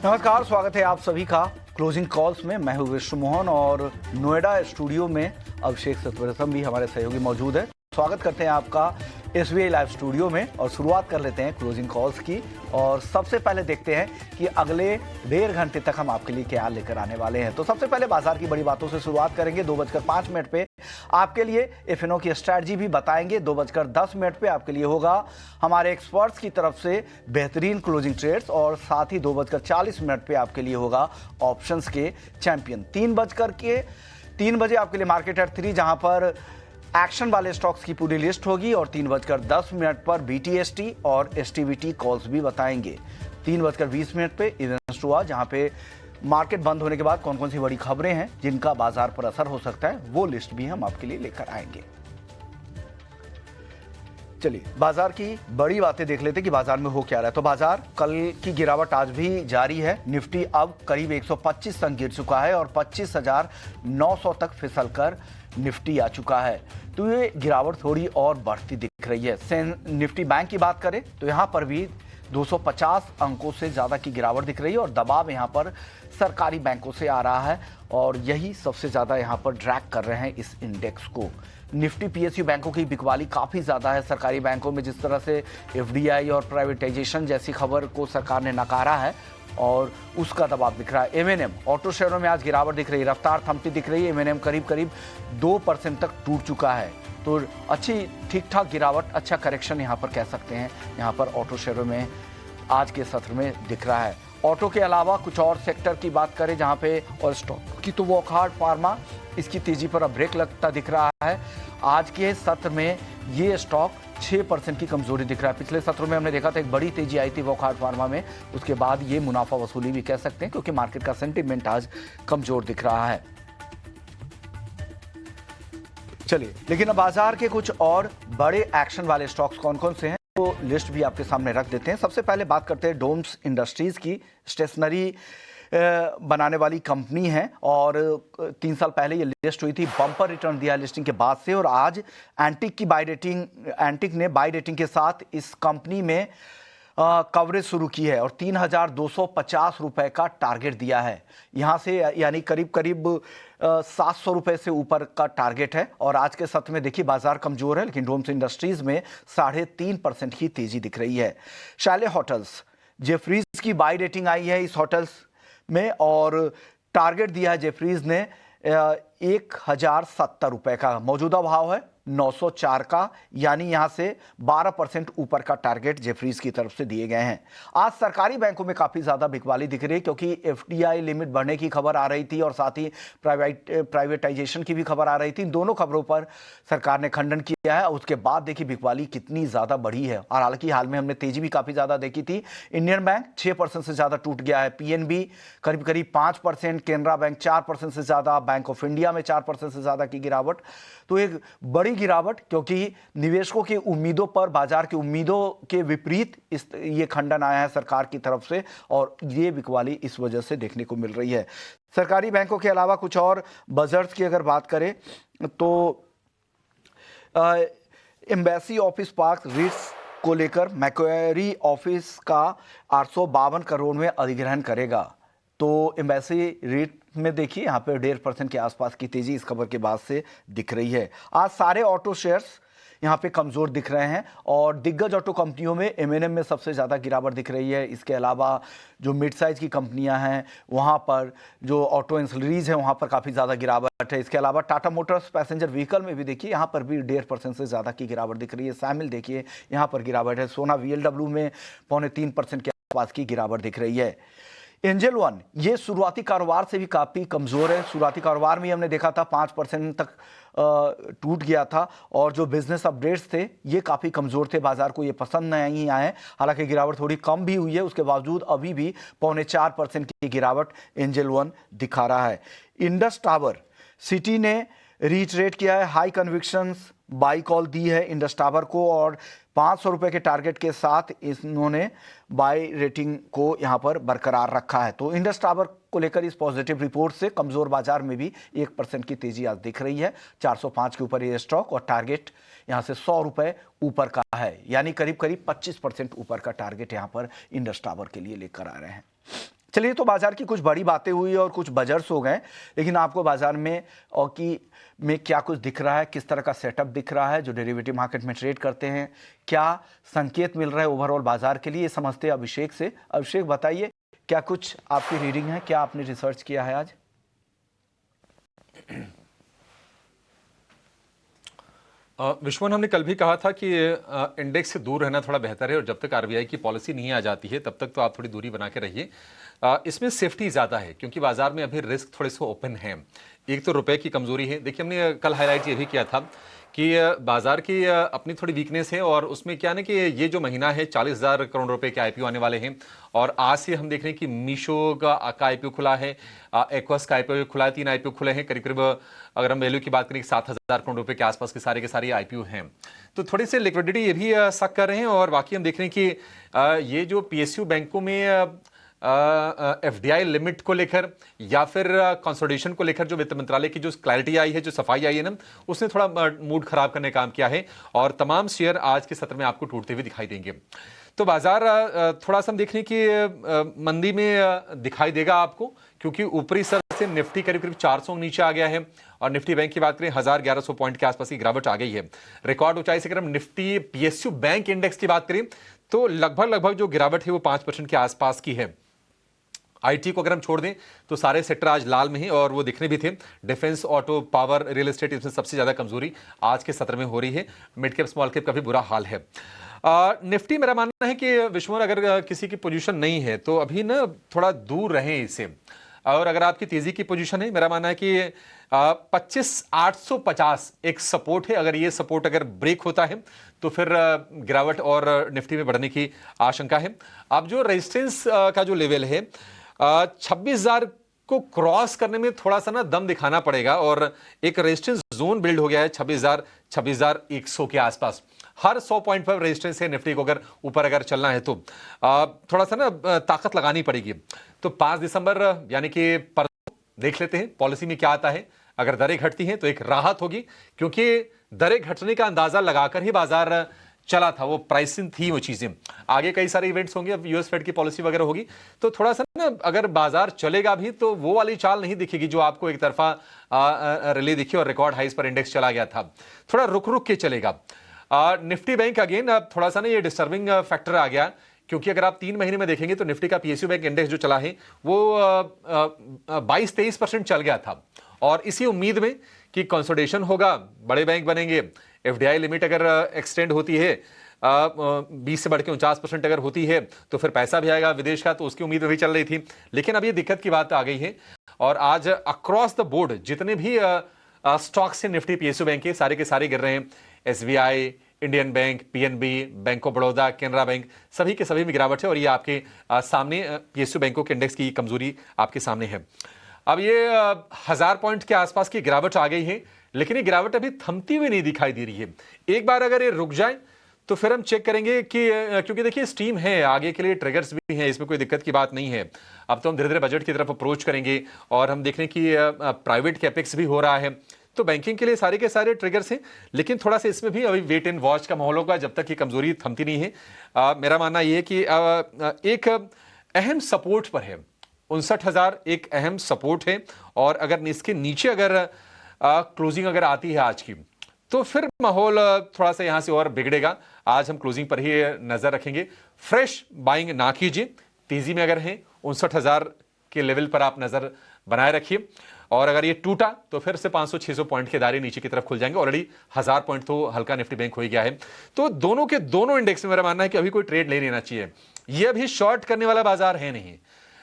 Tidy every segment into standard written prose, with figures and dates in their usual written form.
नमस्कार, स्वागत है आप सभी का क्लोजिंग कॉल्स में। मैं हूं विष्णु मोहन और नोएडा स्टूडियो में अभिषेक सतवर्तम भी हमारे सहयोगी मौजूद है। स्वागत करते हैं आपका SBI लाइव स्टूडियो में और शुरुआत कर लेते हैं क्लोजिंग कॉल्स की। और सबसे पहले देखते हैं कि अगले 1.5 घंटे तक हम आपके लिए क्या लेकर आने वाले हैं। तो सबसे पहले बाजार की बड़ी बातों से शुरुआत करेंगे। 2:05 पे आपके लिए FNO की स्ट्रैटेजी भी बताएंगे। 2:10 पे आपके लिए होगा हमारे एक्सपर्ट्स की तरफ से बेहतरीन क्लोजिंग ट्रेड्स और साथ ही 2:40 पे आपके लिए होगा ऑप्शंस के चैंपियन। 3 बजे आपके लिए मार्केट एट 3 जहां पर एक्शन वाले स्टॉक्स की पूरी लिस्ट होगी और 3:10 पर BTST और STVT कॉल्स भी बताएंगे। 3:20 पे इवेंट्स हुआ जहां पे मार्केट बंद होने के बाद कौन कौन सी बड़ी खबरें हैं जिनका बाजार पर असर हो सकता है, वो लिस्ट भी हम आपके लिए लेकर आएंगे। चलिए बाजार की बड़ी बातें देख लेते हैं कि बाजार में हो क्या रहा है। तो बाजार कल की गिरावट आज भी जारी है। निफ्टी अब करीब 125 तक गिर चुका है और 25,900 तक फिसल कर निफ्टी आ चुका है। तो ये गिरावट थोड़ी और बढ़ती दिख रही है। निफ्टी बैंक की बात करें तो यहाँ पर भी 250 अंकों से ज्यादा की गिरावट दिख रही है और दबाव यहाँ पर सरकारी बैंकों से आ रहा है और यही सबसे ज्यादा यहाँ पर ड्रैग कर रहे हैं इस इंडेक्स को। निफ्टी PSU बैंकों की बिकवाली काफी ज्यादा है। सरकारी बैंकों में जिस तरह से FDI और प्राइवेटाइजेशन जैसी खबर को सरकार ने नकारा है और उसका दबाव दिख रहा है। M&M ऑटो शेयरों में आज गिरावट दिख रही है, रफ्तार थमती दिख रही है। M&M करीब 2% तक टूट चुका है। तो अच्छी ठीक ठाक गिरावट, अच्छा करेक्शन यहाँ पर कह सकते हैं, यहाँ पर ऑटो शेयरों में आज के सत्र में दिख रहा है। ऑटो के अलावा कुछ और सेक्टर की बात करें जहां पे और स्टॉक की तो वॉकहार्ट फार्मा, इसकी तेजी पर अब ब्रेक लगता दिख रहा है। आज के सत्र में ये स्टॉक 6% की कमजोरी दिख रहा है। पिछले सत्रों में हमने देखा था एक बड़ी तेजी आई थी वॉकहार्ट फार्मा में, उसके बाद ये मुनाफा वसूली भी कह सकते हैं क्योंकि मार्केट का सेंटीमेंट आज कमजोर दिख रहा है। चलिए लेकिन अब बाजार के कुछ और बड़े एक्शन वाले स्टॉक्स कौन कौन से हैं तो लिस्ट भी आपके सामने रख देते हैं। सबसे पहले बात करते हैं डोम्स इंडस्ट्रीज की। स्टेशनरी बनाने वाली कंपनी है और 3 साल पहले ये लिस्ट हुई थी। बम्पर रिटर्न दिया लिस्टिंग के बाद से और आज एंटिक ने बाय रेटिंग के साथ इस कंपनी में कवरेज शुरू की है और 3,250 रुपए का टारगेट दिया है। यहां से यानी करीब 700 रुपए से ऊपर का टारगेट है। और आज के सत्र में देखिए बाजार कमजोर है लेकिन डोम्स इंडस्ट्रीज में 3.5% की तेजी दिख रही है। शैले होटल्स, जेफरीज की बाय रेटिंग आई है इस होटल्स में और टारगेट दिया है जेफरीज ने 1,070 रुपए का। मौजूदा भाव है 904 का, यानी यहां से 12% ऊपर का टारगेट जेफरीज की तरफ से दिए गए हैं। आज सरकारी बैंकों में काफी ज्यादा बिकवाली दिख रही है क्योंकि FDI लिमिट बढ़ने की खबर आ रही थी और साथ ही प्राइवेटाइजेशन की भी खबर आ रही थी। दोनों खबरों पर सरकार ने खंडन किया है। उसके बाद देखिए बिकवाली कितनी ज्यादा बढ़ी है और हालांकि हाल में हमने तेजी भी काफी ज्यादा देखी थी। इंडियन बैंक 6% से ज्यादा टूट गया है। PNB करीब 5%, केनरा बैंक 4% से ज्यादा, बैंक ऑफ इंडिया में 4% से ज्यादा की गिरावट। तो एक बड़ी गिरावट क्योंकि निवेशकों की उम्मीदों पर, बाजार की उम्मीदों के विपरीत ये खंडन आया है सरकार की तरफ से और ये बिकवाली इस वजह से देखने को मिल रही है। सरकारी बैंकों के अलावा कुछ और बजट्स की अगर बात करें तो एम्बेसी ऑफिस पार्क रिट्स को लेकर मैक्वेरी ऑफिस का 852 करोड़ में अधिग्रहण करेगा। तो एम्बेसी रेट में देखिए यहाँ पे 1.5% के आसपास की तेजी इस खबर के बाद से दिख रही है। आज सारे ऑटो शेयर्स यहाँ पे कमजोर दिख रहे हैं और दिग्गज ऑटो कंपनियों में M&M में सबसे ज्यादा गिरावट दिख रही है। इसके अलावा जो मिड साइज की कंपनियां हैं वहाँ पर, जो ऑटो एंसिलरीज है वहाँ पर काफी ज्यादा गिरावट है। इसके अलावा टाटा मोटर्स पैसेंजर व्हीकल में भी देखिए यहाँ पर भी 1.5% से ज्यादा की गिरावट दिख रही है। सैमिल देखिए यहाँ पर गिरावट है। सोना VLW में 2.25% के आसपास की गिरावट दिख रही है। एंजल वन ये शुरुआती कारोबार से भी काफी कमजोर है। शुरुआती कारोबार में हमने देखा था 5% तक टूट गया था और जो बिजनेस अपडेट्स थे ये काफी कमजोर थे, बाजार को ये पसंद नहीं आए। हालांकि गिरावट थोड़ी कम भी हुई है, उसके बावजूद अभी भी 4.25% की गिरावट एंजल वन दिखा रहा है। इंडस टावर सिटी ने रीट्रेट किया है, हाई कन्विक्शंस बाई कॉल दी है इंडस टावर को और 500 रुपए के टारगेट के साथ इन्होंने बाय रेटिंग को यहां पर बरकरार रखा है। तो इंडस टावर को लेकर इस पॉजिटिव रिपोर्ट से कमजोर बाजार में भी 1% की तेजी आज दिख रही है। 405 के ऊपर ये स्टॉक और टारगेट यहां से 100 रुपए ऊपर का है, यानी करीब 25% ऊपर का टारगेट यहां पर इंडस टावर के लिए लेकर आ रहे हैं। चलिए, तो बाजार की कुछ बड़ी बातें हुई और कुछ बजर्स हो गए, लेकिन आपको बाजार में और की में क्या कुछ दिख रहा है, किस तरह का सेटअप दिख रहा है जो डेरिवेटिव मार्केट में ट्रेड करते हैं, क्या संकेत मिल रहा है ओवरऑल बाजार के लिए, ये समझते हैं अभिषेक से। अभिषेक, बताइए क्या कुछ आपकी रीडिंग है, क्या आपने रिसर्च किया है आज? विश्वन, हमने कल भी कहा था कि इंडेक्स से दूर रहना थोड़ा बेहतर है और जब तक आरबीआई की पॉलिसी नहीं आ जाती है तब तक तो आप थोड़ी दूरी बना के रहिए। इसमें सेफ्टी ज़्यादा है क्योंकि बाजार में अभी रिस्क थोड़े से ओपन हैं। एक तो रुपए की कमजोरी है। देखिए, हमने कल हाईलाइट ये भी किया था कि बाजार की अपनी थोड़ी वीकनेस है और उसमें क्या ना कि ये जो महीना है 40,000 करोड़ रुपए के आईपीओ आने वाले हैं और आज से हम देख रहे हैं कि मीशो का आईपीओ खुला है, एक्वस का आईपीओ खुला है, 3 आईपीओ खुले हैं। करीब करीब अगर हम वैल्यू की बात करें 7,000 करोड़ रुपए के आसपास के सारे आईपीओ हैं। तो थोड़ी सी लिक्विडिटी ये भी सक कर रहे हैं और बाकी हम देख रहे हैं कि ये जो पीएसयू बैंकों में एफडीआई लिमिट को लेकर या फिर कंसोलिडेशन को लेकर जो वित्त मंत्रालय की जो क्लैरिटी आई है, जो सफाई आई है ना, उसने थोड़ा मूड खराब करने का काम किया है और तमाम शेयर आज के सत्र में आपको टूटते हुए दिखाई देंगे। तो बाजार थोड़ा सा हम देख रहे हैं कि मंदी में दिखाई देगा आपको, क्योंकि ऊपरी स्तर से निफ्टी करीब करीब 400 नीचे आ गया है और निफ्टी बैंक की बात करें 1100 पॉइंट के आसपास की गिरावट आ गई है। रिकॉर्ड ऊंचाई से अगर हम निफ्टी पीएसयू बैंक इंडेक्स की बात करें तो लगभग जो गिरावट है वो 5% के आसपास की है। आईटी को अगर हम छोड़ दें तो सारे सेक्टर आज लाल में ही और वो दिखने भी थे। Defence, auto, power, real estate, इसमें सबसे ज्यादा कमजोरी आज के सत्र में हो रही है। मिड कैप, स्मॉल कैप का भी बुरा हाल है। निफ्टी, मेरा मानना है कि विश्व, अगर किसी की पोजीशन नहीं है तो अभी ना थोड़ा दूर रहें इससे। और अगर आपकी तेजी की पोजीशन है, मेरा मानना है कि 25,850 एक सपोर्ट है। अगर ये सपोर्ट अगर ब्रेक होता है तो फिर गिरावट और निफ्टी में बढ़ने की आशंका है। अब जो रेजिस्टेंस का जो लेवल है 26,000 को क्रॉस करने में थोड़ा सा ना दम दिखाना पड़ेगा और एक रेजिस्टेंस जोन बिल्ड हो गया है 26,100 के आसपास। हर 100 पॉइंट पर रेजिस्टेंस है निफ्टी को अगर ऊपर अगर चलना है तो थोड़ा सा ना ताकत लगानी पड़ेगी। तो 5 दिसंबर यानी कि परसों देख लेते हैं पॉलिसी में क्या आता है। अगर दरें घटती हैं तो एक राहत होगी, क्योंकि दरें घटने का अंदाजा लगाकर ही बाजार चला था, वो प्राइसिंग थी वो चीजें। आगे कई सारे इवेंट्स होंगे, अब यूएस फेड की पॉलिसी वगैरह होगी तो थोड़ा सा ना अगर बाजार चलेगा भी तो वो वाली चाल नहीं दिखेगी जो आपको एक तरफा रैली दिखी और रिकॉर्ड हाइस पर इंडेक्स चला गया था। थोड़ा रुक रुक के चलेगा। निफ्टी बैंक अगेन थोड़ा सा ना ये डिस्टर्बिंग फैक्टर आ गया, क्योंकि अगर आप 3 महीने में देखेंगे तो निफ्टी का पीएसयू बैंक इंडेक्स जो चला है वो 22-23% चल गया था और इसी उम्मीद में कि कंसोलिडेशन होगा, बड़े बैंक बनेंगे, एफडीआई लिमिट अगर एक्सटेंड होती है 20 से बढ़ के 49% अगर होती है तो फिर पैसा भी आएगा विदेश का, तो उसकी उम्मीद भी चल रही थी। लेकिन अब ये दिक्कत की बात आ गई है और आज अक्रॉस द बोर्ड जितने भी स्टॉक्स हैं निफ्टी पीएसयू बैंक के सारे गिर रहे हैं। SBI, Indian bank, PNB, bank of Baroda, Canara bank, सभी के सभी में गिरावट है और ये आपके सामने पीएसयू बैंकों के इंडेक्स की कमजोरी आपके सामने है। अब ये 1000 पॉइंट के आसपास की गिरावट आ गई है, लेकिन ये गिरावट अभी थमती हुई नहीं दिखाई दे रही है। एक बार अगर ये रुक जाए तो फिर हम चेक करेंगे कि क्योंकि देखिए स्टीम है, आगे के लिए ट्रिगर्स भी हैं, इसमें कोई दिक्कत की बात नहीं है। अब तो हम धीरे धीरे बजट की तरफ अप्रोच करेंगे और हम देख रहे हैं कि प्राइवेट कैपेक्स भी हो रहा है, तो बैंकिंग के लिए सारे के सारे ट्रिगर्स हैं। लेकिन थोड़ा सा इसमें भी अभी वेट एंड वॉच का माहौल होगा जब तक ये कमजोरी थमती नहीं है। मेरा मानना यह है कि एक अहम सपोर्ट पर है 59,000 एक अहम सपोर्ट है और अगर इसके नीचे अगर क्लोजिंग अगर आती है आज की तो फिर माहौल थोड़ा सा यहां से और बिगड़ेगा। आज हम क्लोजिंग पर ही नजर रखेंगे। फ्रेश बाइंग ना कीजिए, तेजी में अगर हैं 59,000 के लेवल पर आप नजर बनाए रखिए और अगर ये टूटा तो फिर से 500-600 पॉइंट के दायरे नीचे की तरफ खुल जाएंगे। ऑलरेडी 1000 पॉइंट तो हल्का निफ्टी बैंक हो ही गया है। तो दोनों के दोनों इंडेक्स में मेरा मानना है कि अभी कोई ट्रेड नहीं लेना चाहिए। ये अभी शॉर्ट करने वाला बाजार है नहीं,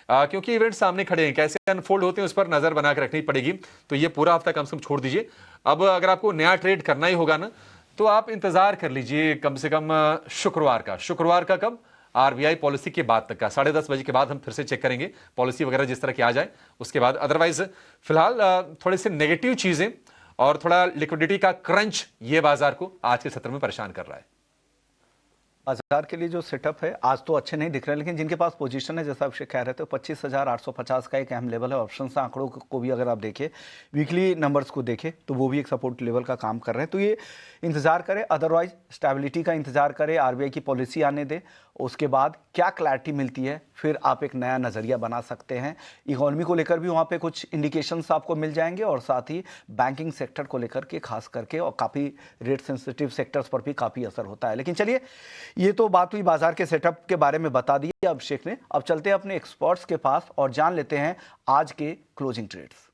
क्योंकि इवेंट सामने खड़े हैं, कैसे अनफोल्ड होते हैं उस पर नजर बना के रखनी पड़ेगी। तो ये पूरा हफ्ता कम से कम छोड़ दीजिए। अब अगर आपको नया ट्रेड करना ही होगा ना तो आप इंतजार कर लीजिए कम से कम शुक्रवार का कब, आरबीआई पॉलिसी के बाद तक का 10:30 बजे के बाद हम फिर से चेक करेंगे पॉलिसी वगैरह जिस तरह की आ जाए उसके बाद। अदरवाइज फिलहाल थोड़े से नेगेटिव चीजें और थोड़ा लिक्विडिटी का क्रंच ये बाजार को आज के सत्र में परेशान कर रहा है। बाजार के लिए जो सेटअप है आज तो अच्छे नहीं दिख रहे हैं, लेकिन जिनके पास पोजीशन है जैसा आप कह रहे थे 25,850 का एक अहम लेवल है। ऑप्शन आंकड़ों को भी अगर आप देखें, वीकली नंबर्स को देखें तो वो भी एक सपोर्ट लेवल का काम कर रहे हैं। तो ये इंतजार करें, अदरवाइज स्टेबिलिटी का इंतजार करें, आरबीआई की पॉलिसी आने दे उसके बाद क्या क्लैरिटी मिलती है, फिर आप एक नया नज़रिया बना सकते हैं। इकोनॉमी को लेकर भी वहाँ पे कुछ इंडिकेशंस आपको मिल जाएंगे और साथ ही बैंकिंग सेक्टर को लेकर के खास करके, और काफ़ी रेट सेंसिटिव सेक्टर्स पर भी काफ़ी असर होता है। लेकिन चलिए, ये तो बात हुई बाजार के सेटअप के बारे में बता दी अभिषेक ने। अब चलते हैं अपने एक्सपर्ट्स के पास और जान लेते हैं आज के क्लोजिंग ट्रेड्स।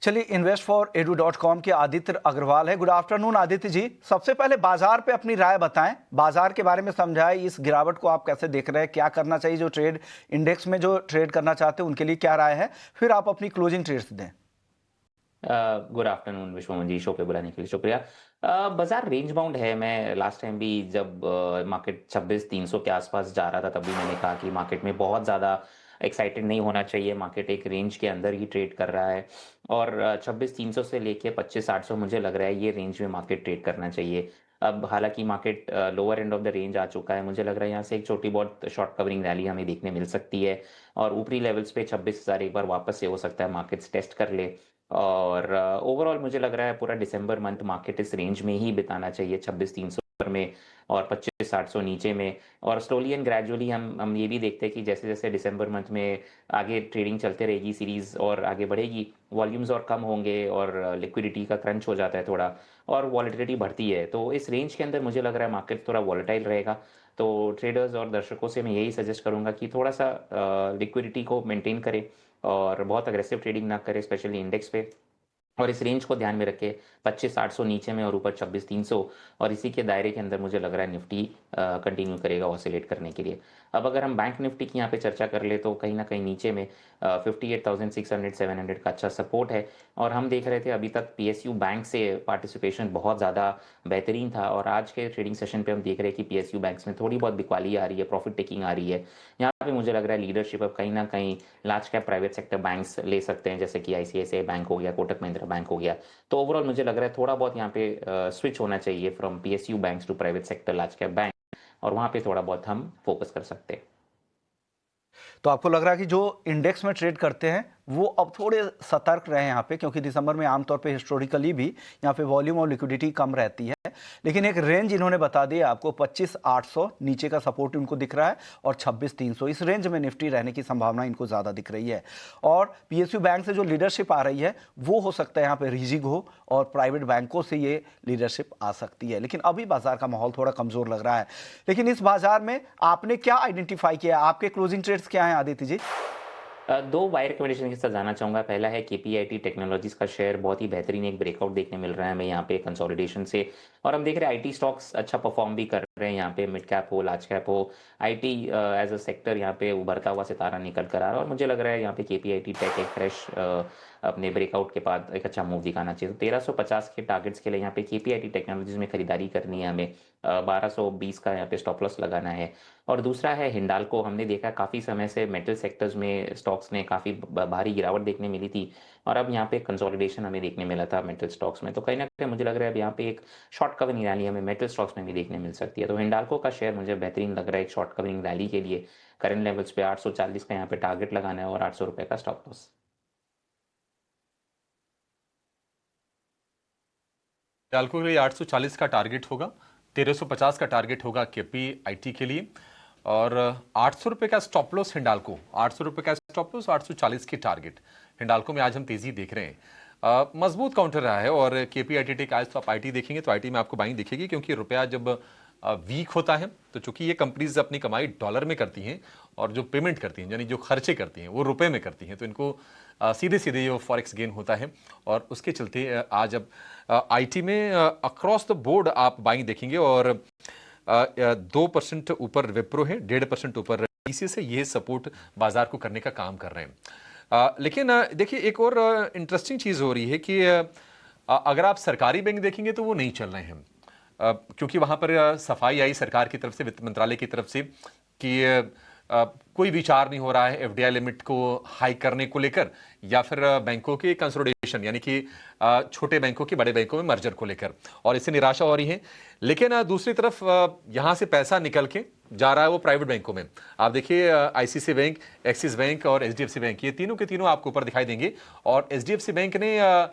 चलिए, investforedu.com के आदित्य अग्रवाल है। Good afternoon Aditya ji. सबसे पहले बाजार पे अपनी राय बताएं, बाजार के बारे में समझाएं, इस गिरावट को आप कैसे देख रहे हैं, क्या करना चाहिए, जो ट्रेड इंडेक्स में जो ट्रेड करना चाहते हैं उनके लिए क्या राय है, फिर आप अपनी क्लोजिंग ट्रेड्स दें। गुड आफ्टरनून विश्वमन जी, शो पे बुलाने के लिए शुक्रिया। बाजार रेंज बाउंड है। मैं लास्ट टाइम भी जब मार्केट 26,300 के आसपास जा रहा था तब भी मैंने कहा कि मार्केट में बहुत ज़्यादा एक्साइटेड नहीं होना चाहिए, मार्केट एक रेंज के अंदर ही ट्रेड कर रहा है और 26,300 से लेके 25,800 मुझे लग रहा है ये रेंज में मार्केट ट्रेड करना चाहिए। अब हालांकि market lower end of the range आ चुका है, मुझे लग रहा है यहाँ से एक छोटी बहुत शॉर्ट कवरिंग रैली हमें देखने मिल सकती है और ऊपरी लेवल्स पे 26,000 एक बार वापस से हो सकता है मार्केट्स टेस्ट कर ले। और ओवरऑल मुझे लग रहा है पूरा दिसंबर मंथ मार्केट इस रेंज में ही बिताना चाहिए, 26,300 में और 25,800 नीचे में। और स्लोली एंड ग्रेजुअली हम ये भी देखते हैं कि जैसे जैसे दिसंबर मंथ में आगे ट्रेडिंग चलते रहेगी, सीरीज और आगे बढ़ेगी, वॉल्यूम्स और कम होंगे और लिक्विडिटी का क्रंच हो जाता है थोड़ा और वॉलेटिलिटी बढ़ती है। तो इस रेंज के अंदर मुझे लग रहा है मार्केट थोड़ा वॉलेटाइल रहेगा। तो ट्रेडर्स और दर्शकों से मैं यही सजेस्ट करूंगा कि थोड़ा सा लिक्विडिटी को मेंटेन करें और बहुत अग्रेसिव ट्रेडिंग ना करें, स्पेशली इंडेक्स पे। और इस रेंज को ध्यान में रखे 25,800 नीचे में और ऊपर 26,300 और इसी के दायरे के अंदर मुझे लग रहा है निफ्टी कंटिन्यू करेगा ऑसिलेट करने के लिए। अब अगर हम बैंक निफ्टी की यहाँ पे चर्चा कर ले तो कहीं ना कहीं नीचे में 58,600 700 का अच्छा सपोर्ट है और हम देख रहे थे अभी तक पीएसयू बैंक से पार्टिसिपेशन बहुत ज़्यादा बेहतरीन था और आज के ट्रेडिंग सेशन पे हम देख रहे हैं कि पीएसयू बैंक्स में थोड़ी बहुत बिकवाली आ रही है, प्रॉफिट टेकिंग आ रही है। यहाँ पे मुझे लग रहा है लीडरशिप अब कहीं ना कहीं large cap private sector banks ले सकते हैं, जैसे कि आईसीआईसीआई बैंक हो गया, कोटक महिंद्रा बैंक हो गया। तो ओवरऑल मुझे लग रहा है थोड़ा बहुत यहाँ पे स्विच होना चाहिए from PSU banks to private sector large cap bank और वहाँ पे थोड़ा बहुत हम फोकस कर सकते हैं। तो आपको लग रहा है कि जो इंडेक्स में ट्रेड करते हैं वो अब थोड़े सतर्क रहे यहाँ पे, क्योंकि दिसंबर में आमतौर पे हिस्टोरिकली भी यहाँ पे वॉल्यूम और लिक्विडिटी कम रहती है। लेकिन एक रेंज इन्होंने बता दिया आपको, 25,800 नीचे का सपोर्ट इनको दिख रहा है और 26,300 इस रेंज में निफ्टी रहने की संभावना इनको ज़्यादा दिख रही है। और पीएसयू बैंक से जो लीडरशिप आ रही है वो हो सकता है यहाँ पे रीजिग हो और प्राइवेट बैंकों से ये लीडरशिप आ सकती है। लेकिन अभी बाजार का माहौल थोड़ा कमज़ोर लग रहा है। लेकिन इस बाजार में आपने क्या आइडेंटिफाई किया, आपके क्लोजिंग ट्रेड्स क्या हैं आदित्य जी? दो बाय रिकमेंडेशन के साथ जाना चाहूँगा। पहला है केपीआईटी टेक्नोलॉजीज का शेयर, बहुत ही बेहतरीन एक ब्रेकआउट देखने मिल रहा है हमें यहाँ पे कंसोलिडेशन से और हम देख रहे हैं आईटी स्टॉक्स अच्छा परफॉर्म भी कर रहे हैं यहाँ पे, मिड कैप हो लार्ज कैप हो, आईटी एज अ सेक्टर यहाँ पे उभरता हुआ सितारा निकल कर आ रहा है और मुझे लग रहा है यहाँ पे केपीआईटी टेक एक फ्रेश अपने ब्रेकआउट के बाद एक अच्छा मूव दिखाना चाहिए। तो 1350 के टारगेट्स के लिए यहाँ पे केपीआईटी टेक्नोलॉजीज में खरीदारी करनी है हमें, 1220 का यहाँ पे स्टॉप लॉस लगाना है। और दूसरा है हिंडाल्को। हमने देखा काफ़ी समय से मेटल सेक्टर्स में स्टॉक्स ने काफ़ी भारी गिरावट देखने मिली थी और अब यहाँ पे कंसोलिडेशन हमें देखने मिला था मेटल स्टॉक्स में। तो कहीं ना कहीं मुझे लग रहा है अब यहाँ पे एक शॉर्ट कवरिंग रैली हमें मेटल स्टॉक्स में भी देखने मिल सकती है। तो हिंडाल्को का शेयर मुझे बेहतरीन लग रहा है एक शॉर्ट कवरिंग रैली के लिए। करंट लेवल्स पे 840 का यहाँ पे टारगेट लगाना है और 800 रुपये का स्टॉप लॉस। हिंडाल्को के लिए 840 का टारगेट होगा, 1350 का टारगेट होगा केपीआईटी के लिए और 800 रुपये का स्टॉप लॉस हिंडाल्को, 800 रुपये का स्टॉप लॉस, 840 की टारगेट। हिंडाल्को में आज हम तेजी देख रहे हैं, मजबूत काउंटर रहा है और केपीआईटी टेक आज तो आप आईटी देखेंगे तो आईटी में आपको बाइंग दिखेगी, क्योंकि रुपया जब वीक होता है तो चूंकि ये कंपनीज अपनी कमाई डॉलर में करती हैं और जो पेमेंट करती हैं यानी जो खर्चे करती हैं वो रुपए में करती हैं, तो इनको सीधे सीधे जो फॉरेक्स गेन होता है और उसके चलते आज अब आईटी में अक्रॉस द बोर्ड आप बाइंग देखेंगे और 2% ऊपर विप्रो है, 1.5% ऊपर टीसीएस है, ये सपोर्ट बाजार को करने का काम कर रहे हैं। लेकिन देखिए एक और इंटरेस्टिंग चीज़ हो रही है कि अगर आप सरकारी बैंक देखेंगे तो वो नहीं चल रहे हैं, क्योंकि वहाँ पर सफाई आई सरकार की तरफ से, वित्त मंत्रालय की तरफ से कि कोई विचार नहीं हो रहा है एफडीआई लिमिट को हाई करने को लेकर या फिर बैंकों के कंसोलिडेशन यानी कि छोटे बैंकों के बड़े बैंकों में मर्जर को लेकर, और इससे निराशा हो रही है। लेकिन दूसरी तरफ यहाँ से पैसा निकल के जा रहा है वो प्राइवेट बैंकों में। आप देखिए आईसीआईसीआई बैंक, एक्सिस बैंक और एचडीएफसी बैंक, ये तीनों के तीनों आपको ऊपर दिखाई देंगे। और एचडीएफसी बैंक ने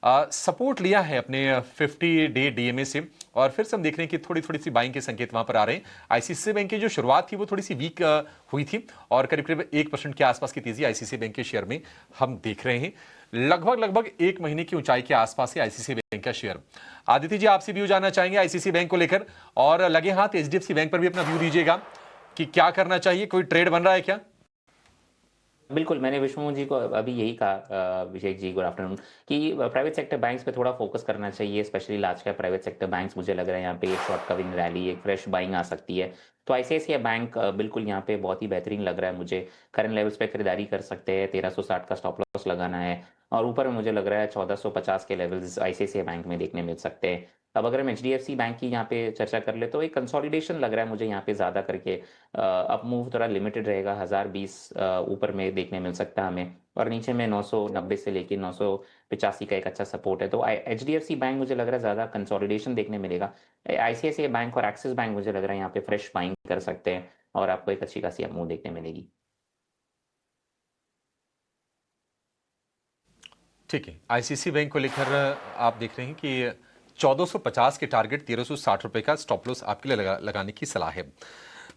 सपोर्ट लिया है अपने 50 डे डीएमए से, और फिर से हम देख रहे हैं कि थोड़ी थोड़ी सी बाइंग के संकेत वहां पर आ रहे हैं। आईसीआईसीआई बैंक की जो शुरुआत थी वो थोड़ी सी वीक हुई थी, और करीब करीब 1% के आसपास की तेजी आईसीआईसीआई बैंक के शेयर में हम देख रहे हैं। लगभग 1 महीने की ऊंचाई के आसपास है आईसीआईसीआई बैंक का शेयर। आदित्य जी, आपसे व्यू जानना चाहेंगे आईसीआईसीआई बैंक को लेकर, और लगे हाथ एचडीएफसी बैंक पर भी अपना व्यू दीजिएगा कि क्या करना चाहिए, कोई ट्रेड बन रहा है क्या? बिल्कुल, मैंने विश्वमोहन जी को अभी यही कहा, अभिषेक जी गुड आफ्टरनून, कि प्राइवेट सेक्टर बैंक्स पे थोड़ा फोकस करना चाहिए, specially large cap private sector banks. मुझे लग रहा है यहाँ पे एक शॉर्ट कवरिंग रैली, एक फ्रेश बाइंग आ सकती है। तो आईसीआईसीआई बैंक बिल्कुल यहाँ पे बहुत ही बेहतरीन लग रहा है मुझे। करंट लेवल्स पे खरीदारी कर सकते हैं, 1360 का स्टॉप लॉस लगाना है, और ऊपर में मुझे लग रहा है 1450 के लेवल्स आईसीआईसीआई बैंक में देखने मिल सकते हैं। अब अगर हम एचडीएफसी बैंक की यहाँ पे चर्चा कर ले तो एक कंसोलिडेशन लग रहा है मुझे यहाँ पे ज़्यादा करके। अप मूव थोड़ा लिमिटेड रहेगा, 1020 ऊपर में देखने मिल सकता है हमें, और नीचे में 990 से लेके 985 का एक अच्छा सपोर्ट है। तो एचडीएफसी बैंक मुझे लग रहा है ज़्यादा कंसोलिडेशन देखने मिलेगा। आईसीआईसीआई बैंक और एक्सिस बैंक मुझे लग रहा है यहाँ पे फ्रेश बाइंग कर सकते हैं, और आपको एक अच्छी खासी अप मूव देखने मिलेगी। ठीक है, आईसीआईसीआई बैंक को लेकर आप देख रहे हैं कि 1450 के टारगेट, 1360 रुपए का स्टॉप लॉस आपके लिए लगाने की सलाह है।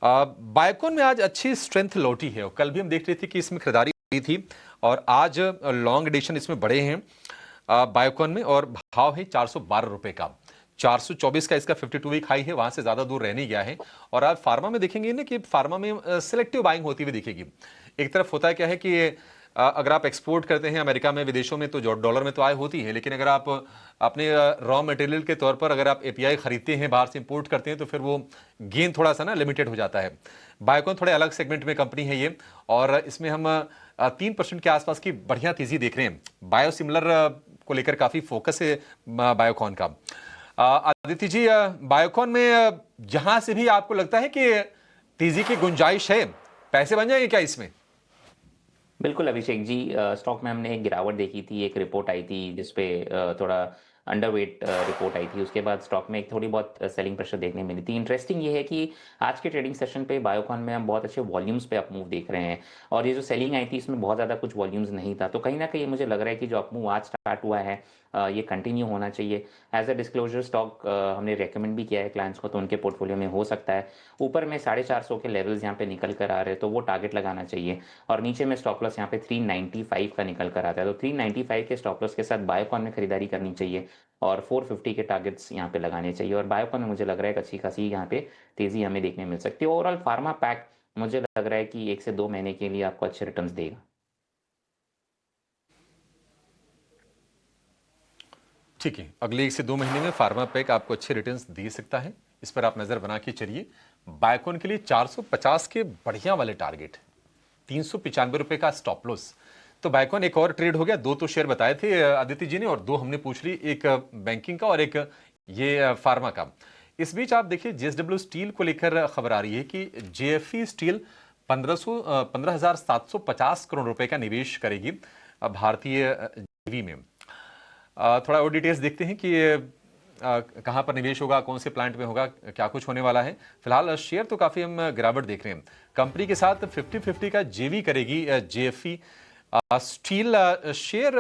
बायोकॉन में आज अच्छी स्ट्रेंथ लौटी है, और कल भी हम देख रहे थे कि इसमें खरीदारी हुई थी, और आज लॉन्ग एडिशन इसमें बड़े हैं बायोकॉन में, और भाव है 412 रुपए का। 424 का इसका 52 वीक हाई है, वहां से ज्यादा दूर रह नहीं गया है। और आप फार्मा में देखेंगे ना कि फार्मा में सिलेक्टिव बाइंग होती हुई दिखेगी। एक तरफ होता है क्या है कि अगर आप एक्सपोर्ट करते हैं अमेरिका में, विदेशों में, तो डॉलर में तो आय होती है, लेकिन अगर आप अपने रॉ मटेरियल के तौर पर अगर आप एपीआई खरीदते हैं, बाहर से इंपोर्ट करते हैं, तो फिर वो गेन थोड़ा सा ना लिमिटेड हो जाता है। बायोकॉन थोड़े अलग सेगमेंट में कंपनी है ये, और इसमें हम 3% के आसपास की बढ़िया तेजी देख रहे हैं। बायोसिमिलर को लेकर काफी फोकस है बायोकॉन का। आदित्य जी, बायोकॉन में जहां से भी आपको लगता है कि तेजी की गुंजाइश है, पैसे बन जाएंगे क्या इसमें? बिल्कुल अभिषेक जी, स्टॉक में हमने एक गिरावट देखी थी, एक रिपोर्ट आई थी जिसपे थोड़ा अंडरवेट रिपोर्ट आई थी। उसके बाद स्टॉक में एक थोड़ी बहुत सेलिंग प्रेशर देखने मिली थी। इंटरेस्टिंग ये है कि आज के ट्रेडिंग सेशन पे बायोकॉन में हम बहुत अच्छे वॉल्यूम्स पे अपमूव देख रहे हैं, और ये जो सेलिंग आई थी इसमें बहुत ज़्यादा कुछ वॉल्यूम्स नहीं था। तो कहीं ना कहीं मुझे लग रहा है कि जो अपमूव आज स्टार्ट हुआ है ये कंटिन्यू होना चाहिए। एज अ डिस्क्लोजर स्टॉक हमने रेकमेंड भी किया है क्लाइंट्स को, तो उनके पोर्टफोलियो में हो सकता है ऊपर में 450 के लेवल्स यहाँ पे निकल कर आ रहे हैं, तो वो टारगेट लगाना चाहिए। और नीचे में स्टॉप लॉस यहाँ पे 395 का निकल कर आता है, तो 395 के स्टॉप लॉस के साथ बायोकॉन में खरीदारी करनी चाहिए, और 450 के टारगेट्स यहाँ पे लगाने चाहिए। और बायोकॉन में मुझे लग रहा है एक अच्छी खासी यहाँ पे तेजी हमें देखने मिल सकती है। ओवरऑल फार्मा पैक मुझे लग रहा है कि 1 से 2 महीने के लिए आपको अच्छे रिटर्न्स देगा। ठीक है, अगले 1 से 2 महीने में फार्मा पैक आपको अच्छे रिटर्न्स दे सकता है, इस पर आप नजर बना के चलिए। बायोकॉन के लिए 450 के बढ़िया वाले टारगेट, 395 रुपए का स्टॉप लॉस। तो बायोकॉन एक और ट्रेड हो गया। 2 तो शेयर बताए थे आदित्य जी ने, और 2 हमने पूछ ली, एक बैंकिंग का और एक ये फार्मा का। इस बीच आप देखिए जेएसडब्ल्यू स्टील को लेकर खबर आ रही है कि जेएफई स्टील 15,750 करोड़ रुपए का निवेश करेगी भारतीय जेवी में। थोड़ा और डिटेल्स देखते हैं कि कहां पर निवेश होगा, कौन से प्लांट में होगा, क्या कुछ होने वाला है। फिलहाल शेयर तो काफी हम गिरावट देख रहे हैं। कंपनी के साथ 50-50 का जेवी करेगी जेएफई स्टील। शेयर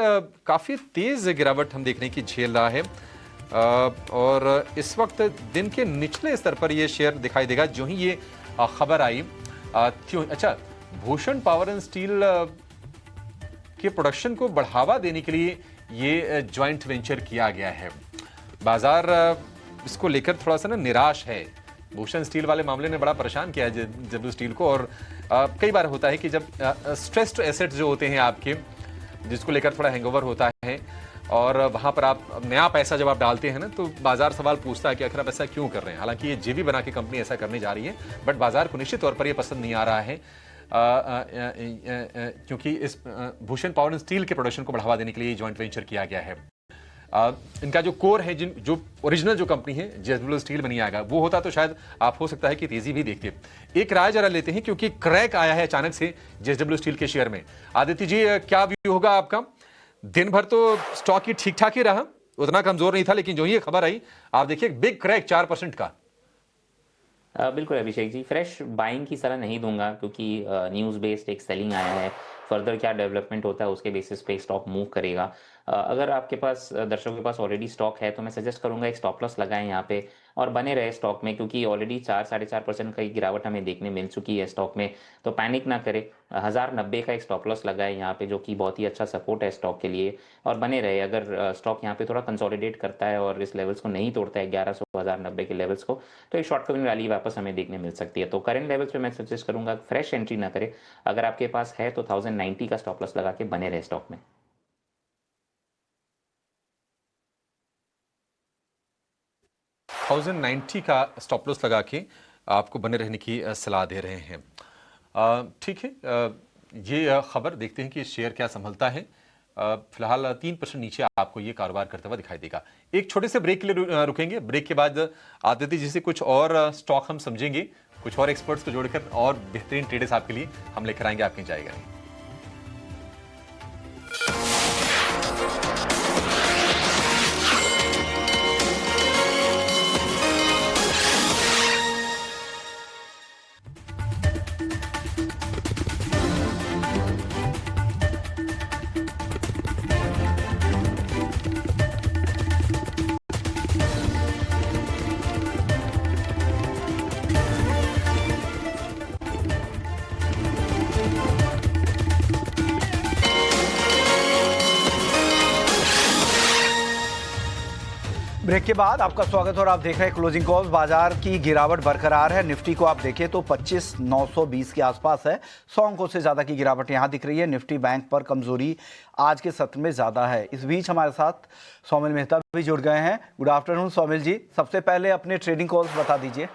काफी तेज गिरावट हम देख रहे हैं कि झेल रहा है, और इस वक्त दिन के निचले स्तर पर यह शेयर दिखाई देगा जो ही ये खबर आई। अच्छा, भूषण पावर एंड स्टील के प्रोडक्शन को बढ़ावा देने के लिए ये ज्वाइंट वेंचर किया गया है। बाजार इसको लेकर थोड़ा सा ना निराश है। भूषण स्टील वाले मामले ने बड़ा परेशान किया है जेएसडब्ल्यू स्टील को, और कई बार होता है कि जब स्ट्रेस्ड एसेट्स जो होते हैं आपके, जिसको लेकर थोड़ा हैंगओवर होता है, और वहां पर आप नया पैसा जब आप डालते हैं ना, तो बाजार सवाल पूछता है कि आखिर आप ऐसा क्यों कर रहे हैं। हालांकि ये जेवी बना के कंपनी ऐसा करने जा रही है, बट बाजार को निश्चित तौर पर यह पसंद नहीं आ रहा है, क्योंकि इस भूषण पावर एंड स्टील के प्रोडक्शन को बढ़ावा देने के लिए ज्वाइंट वेंचर किया गया है। इनका जो कोर है, जो ओरिजिनल जो कंपनी है जेएसडब्ल्यू स्टील बनी आएगा, वो होता तो शायद आप हो सकता है कि तेजी भी देखते। एक राय जरा लेते हैं, क्योंकि क्रैक आया है अचानक से जेएसडब्ल्यू स्टील के शेयर में। आदित्य जी, क्या व्यू होगा आपका? दिन भर तो स्टॉक ही ठीक ठाक ही रहा, उतना कमजोर नहीं था, लेकिन जो ही खबर आई आप देखिए बिग क्रैक 4% का। बिल्कुल अभिषेक जी, फ्रेश बाइंग की सलाह नहीं दूंगा क्योंकि न्यूज़ बेस्ड एक सेलिंग आया है। फर्दर क्या डेवलपमेंट होता है उसके बेसिस पे स्टॉक मूव करेगा। अगर आपके पास दर्शकों के पास ऑलरेडी स्टॉक है तो मैं सजेस्ट करूंगा एक स्टॉप लॉस लगाएं यहाँ पे और बने रहे स्टॉक में, क्योंकि ऑलरेडी 4-4.5% का गिरावट हमें देखने मिल चुकी है स्टॉक में। तो पैनिक ना करें। 1090 का एक स्टॉप लॉस लगाए यहाँ पे, जो कि बहुत ही अच्छा सपोर्ट है स्टॉक के लिए, और बने रहे। अगर स्टॉक यहाँ पे थोड़ा कंसोलिडेट करता है और इस लेवल्स को नहीं तोड़ता है 1100 1090 के लेवल्स को, तो एक शॉर्ट कवरिंग रैली वापस हमें देखने मिल सकती है। तो करंट लेवल्स पे मैं सजेस्ट करूंगा फ्रेश एंट्री ना करें। अगर आपके पास है तो 1090 का स्टॉप लॉस लगा के बने रहे स्टॉक में। 1090 का स्टॉप लॉस लगा के आपको बने रहने की सलाह दे रहे हैं। ठीक है, ये खबर देखते हैं कि शेयर क्या संभलता है। फिलहाल 3% नीचे आपको ये कारोबार करता हुआ दिखाई देगा। एक छोटे से ब्रेक के लिए रुकेंगे। ब्रेक के बाद आदित्य जी से कुछ और स्टॉक हम समझेंगे, कुछ और एक्सपर्ट्स को जोड़कर और बेहतरीन ट्रेडर्स आपके लिए हम लेकर आएंगे, आप कहीं जाएगा नहीं। ब्रेक के बाद आपका स्वागत और आप देख रहे हैं क्लोजिंग कॉल्स। बाजार की गिरावट बरकरार है। निफ्टी को आप देखें तो 25,920 के आसपास है। 100 अंकों से ज्यादा की गिरावट यहां दिख रही है। निफ्टी बैंक पर कमजोरी आज के सत्र में ज्यादा है। इस बीच हमारे साथ सौमिल मेहता भी जुड़ गए हैं। गुड आफ्टरनून सौमिल जी, सबसे पहले अपने ट्रेडिंग कॉल्स बता दीजिए।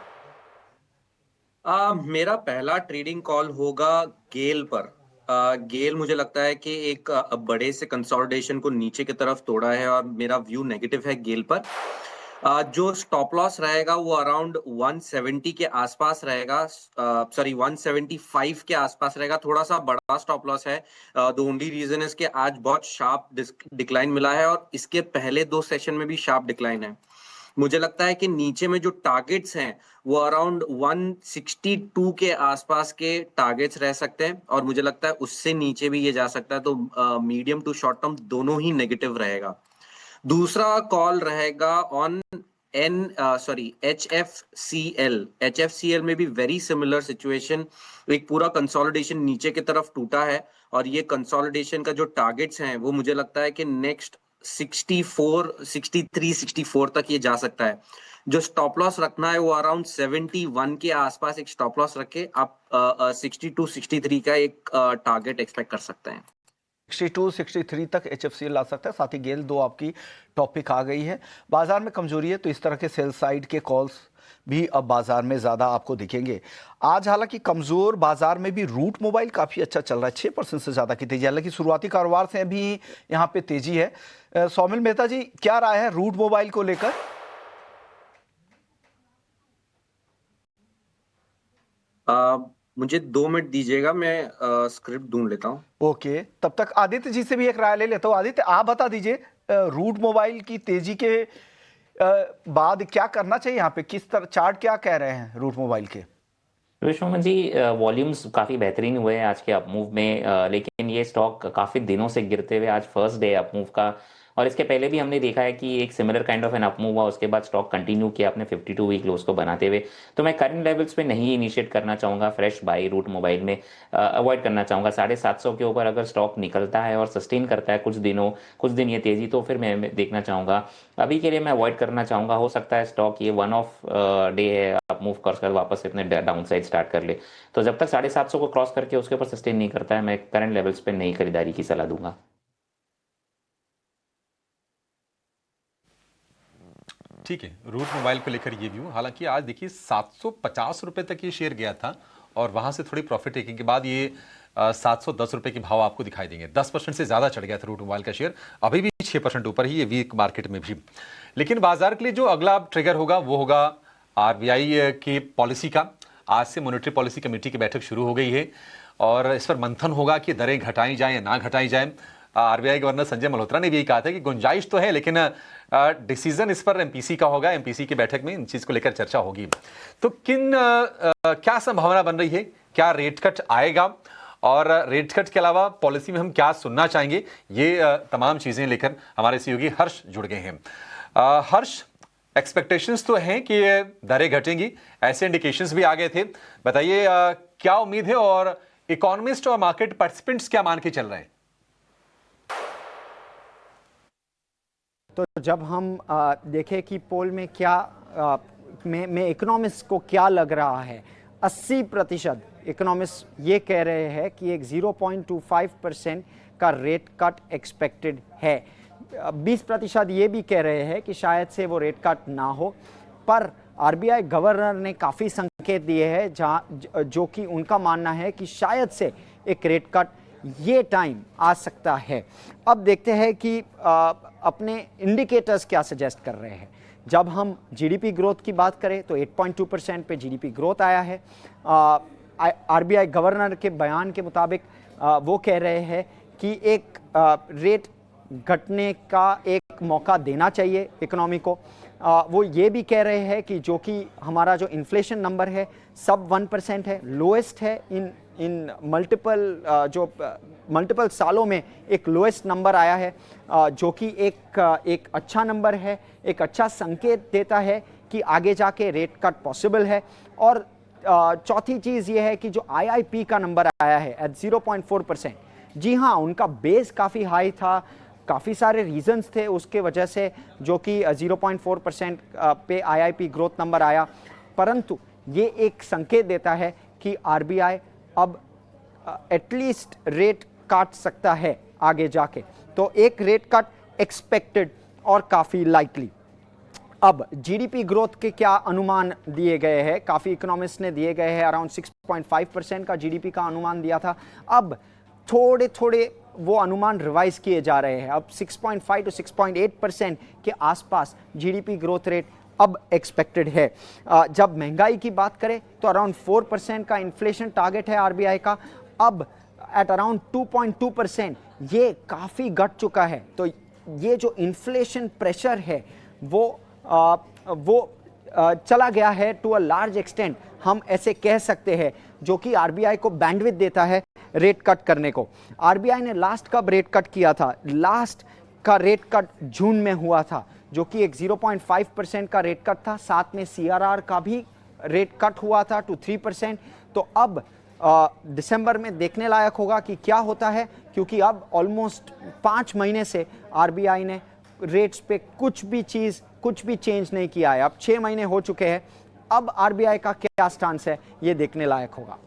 मेरा पहला ट्रेडिंग कॉल होगा गेल पर। गेल मुझे लगता है कि एक बड़े से कंसोलिडेशन को नीचे की तरफ तोड़ा है और मेरा व्यू नेगेटिव है गेल पर। जो स्टॉप लॉस रहेगा वो अराउंड 170 के आसपास रहेगा, सॉरी 175 के आसपास रहेगा। थोड़ा सा बड़ा स्टॉप लॉस है। द ओनली रीजन इज कि आज बहुत शार्प डिक्लाइन मिला है और इसके पहले 2 सेशन में भी शार्प डिक्लाइन है। मुझे लगता है कि नीचे में जो टारगेट्स हैं वो अराउंड 162 के आसपास के टारगेट्स रह सकते हैं और मुझे लगता है उससे नीचे भी ये जा सकता है। तो मीडियम टू शॉर्ट टर्म दोनों ही नेगेटिव रहेगा। दूसरा कॉल रहेगा ऑन HFCL में भी वेरी सिमिलर सिचुएशन। एक पूरा कंसोलिडेशन नीचे की तरफ टूटा है और ये कंसोलिडेशन का जो टारगेट्स हैं वो मुझे लगता है कि नेक्स्ट 64 63 64 तक ये जा सकता है। जो स्टॉप लॉस रखना है वो अराउंड 71 के आसपास एक स्टॉप लॉस रखे आप 62 63 का एक टारगेट एक्सपेक्ट कर सकते हैं। 62 63 तक HFCL ला सकता है। साथ ही गेल 2 आपकी टॉपिक आ गई है। बाजार में कमजोरी है तो इस तरह के सेल साइड के कॉल्स भी अब बाजार में ज्यादा आपको दिखेंगे। आज हालांकि कमजोर बाजार में भी रूट मोबाइल काफी अच्छा चल रहा है, 6% से ज्यादा की तेजी। हालांकि शुरुआती कारोबार से भी यहाँ पे तेजी है। सौमिल मेहता जी, क्या राय है रूट मोबाइल को लेकर? मुझे 2 मिनट दीजिएगा, मैं स्क्रिप्ट ढूंढ लेता हूँ। ओके, तब तक आदित्य जी से भी एक राय ले लेता हूँ। आदित्य, आप बता दीजिए रूट मोबाइल की तेजी के बाद क्या करना चाहिए यहाँ पे? किस तरह चार्ट क्या कह रहे हैं रूट मोबाइल के? विश्वमन जी, वॉल्यूम्स काफ़ी बेहतरीन हुए हैं आज के अपमूव में, लेकिन ये स्टॉक काफ़ी दिनों से गिरते हुए आज फर्स्ट डे अपमूव का, और इसके पहले भी हमने देखा है कि एक similar kind of an upmove हुआ, उसके बाद स्टॉक कंटिन्यू किया अपने 52 वीक लोस को बनाते हुए। तो मैं करंट लेवल्स पे नहीं इनिशिएट करना चाहूँगा फ्रेश बाई रूट मोबाइल में, अवॉइड करना चाहूँगा। 750 के ऊपर अगर स्टॉक निकलता है और सस्टेन करता है कुछ दिन ये तेज़ी, तो फिर मैं देखना चाहूँगा। अभी के लिए मैं अवॉइड करना चाहूँगा। हो सकता है स्टॉक ये वन ऑफ डे है, आप मूव कर वापस अपने डाउन साइड स्टार्ट कर ले। तो जब तक 750 को क्रॉस करके उसके ऊपर सस्टेन नहीं करता है, मैं करंट लेवल्स पे नई खरीदारी की सलाह दूंगा। ठीक है, रूट मोबाइल को लेकर ये व्यू। हालांकि आज देखिए 750 रुपए तक ये शेयर गया था और वहां से थोड़ी प्रॉफिट टेकिंग के बाद ये 710 रुपए के भाव आपको दिखाई देंगे। 10% से ज्यादा चढ़ गया था रूट मोबाइल का शेयर, अभी भी 6% ऊपर ही ये वीक मार्केट में भी। लेकिन बाजार के लिए जो अगला ट्रिगर होगा वो होगा RBI की पॉलिसी का। आज से मॉनेटरी पॉलिसी कमेटी की बैठक शुरू हो गई है और इस पर मंथन होगा कि दरें घटाई जाए या ना घटाई जाए। आरबीआई गवर्नर संजय मल्होत्रा ने भी यही कहा था कि गुंजाइश तो है, लेकिन डिसीजन इस पर एमपीसी का होगा। एमपीसी की बैठक में इन चीज को लेकर चर्चा होगी। तो क्या संभावना बन रही है, क्या रेट कट आएगा, और रेट कट के अलावा पॉलिसी में हम क्या सुनना चाहेंगे, ये तमाम चीजें लेकर हमारे सहयोगी हर्ष जुड़ गए हैं। हर्ष, एक्सपेक्टेशंस तो हैं कि दरें घटेंगी, ऐसे इंडिकेशंस भी आ गए थे। बताइए क्या उम्मीद है, और इकोनॉमिस्ट और मार्केट पार्टिसिपेंट्स क्या मान के चल रहे हैं? तो जब हम देखें कि पोल में क्या में इकोनॉमिस्ट को क्या लग रहा है, 80% इकोनॉमिस्ट ये कह रहे हैं कि एक 0.25% का रेट कट एक्सपेक्टेड है। 20% ये भी कह रहे हैं कि शायद से वो रेट कट ना हो, पर आरबीआई गवर्नर ने काफ़ी संकेत दिए हैं जो कि उनका मानना है कि शायद से एक रेट कट ये टाइम आ सकता है। अब देखते हैं कि अपने इंडिकेटर्स क्या सजेस्ट कर रहे हैं। जब हम जीडीपी ग्रोथ की बात करें तो 8.2% पे जीडीपी ग्रोथ आया है। आरबीआई गवर्नर के बयान के मुताबिक वो कह रहे हैं कि एक रेट घटने का एक मौका देना चाहिए इकोनॉमी को। वो ये भी कह रहे हैं कि जो कि हमारा जो इन्फ्लेशन नंबर है सब 1% है, लोएस्ट है इन मल्टीपल सालों में एक लोएस्ट नंबर आया है, जो कि एक अच्छा नंबर है, एक अच्छा संकेत देता है कि आगे जाके रेट कट पॉसिबल है। और चौथी चीज़ ये है कि जो आईआईपी का नंबर आया है एट 0.4%, जी हाँ, उनका बेस काफ़ी हाई था, काफ़ी सारे रीजंस थे उसके वजह से जो कि 0.4% पे आईआईपी ग्रोथ नंबर आया, परंतु ये एक संकेत देता है कि आरबीआई अब एटलीस्ट रेट काट सकता है आगे जाके। तो एक रेट कट एक्सपेक्टेड और काफ़ी लाइकली। अब जीडीपी ग्रोथ के क्या अनुमान दिए गए हैं, काफ़ी इकोनॉमिस्ट ने दिए गए हैं, अराउंड 6.5% का जीडीपी का अनुमान दिया था। अब थोड़े थोड़े वो अनुमान रिवाइज किए जा रहे हैं। अब 6.5 to 6.8% के आसपास जीडीपी ग्रोथ रेट अब एक्सपेक्टेड है। जब महंगाई की बात करें तो अराउंड 4% का इन्फ्लेशन टारगेट है आरबीआई का, अब एट अराउंड 2.2%, ये काफ़ी घट चुका है। तो ये जो इन्फ्लेशन प्रेशर है वो चला गया है टू अ लार्ज एक्सटेंट, हम ऐसे कह सकते हैं, जो कि आरबीआई को बैंडविड्थ देता है रेट कट करने को। आरबीआई ने लास्ट कब रेट कट किया था? लास्ट का रेट कट जून में हुआ था, जो कि एक 0.5% का रेट कट था, साथ में सीआरआर का भी रेट कट हुआ था टू 3%। तो अब दिसंबर में देखने लायक होगा कि क्या होता है, क्योंकि अब ऑलमोस्ट 5 महीने से आरबीआई ने रेट्स पे कुछ भी चेंज नहीं किया है। अब 6 महीने हो चुके हैं, अब आरबीआई का क्या स्टांस है ये देखने लायक होगा।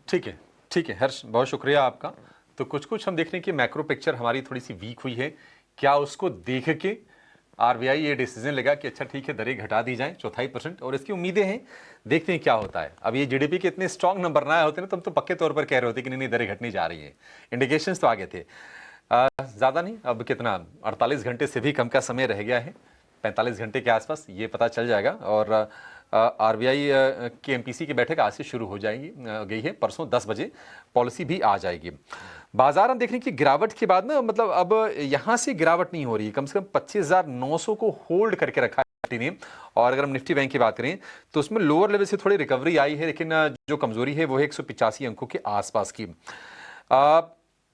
ठीक है हर्ष, बहुत शुक्रिया आपका। तो कुछ हम देख रहे हैं कि मैक्रो पिक्चर हमारी थोड़ी सी वीक हुई है। क्या उसको देख के आरबीआई ये डिसीजन लेगा कि अच्छा ठीक है, दरें घटा दी जाएं 0.25%, और इसकी उम्मीदें हैं, देखते हैं क्या होता है। अब ये जीडीपी के इतने स्ट्रांग नंबर ना आए होते ना, तुम तो पक्के तौर पर कह रहे होते कि नहीं दरें घटनी जा रही हैं। इंडिकेशंस तो आ गए थे। ज़्यादा नहीं, अब कितना 48 घंटे से भी कम का समय रह गया है, 45 घंटे के आसपास ये पता चल जाएगा। और आरबीआई की एमपीसी की बैठक आज से शुरू हो गई है, परसों 10 बजे पॉलिसी भी आ जाएगी। बाजार हम देख रहे हैं कि गिरावट के बाद ना, मतलब अब यहाँ से गिरावट नहीं हो रही है, कम से कम 25,900 को होल्ड करके रखा है निफ्टी ने। और अगर हम निफ्टी बैंक की बात करें तो उसमें लोअर लेवल से थोड़ी रिकवरी आई है, लेकिन जो कमजोरी है वो है 185 अंकों के आसपास की।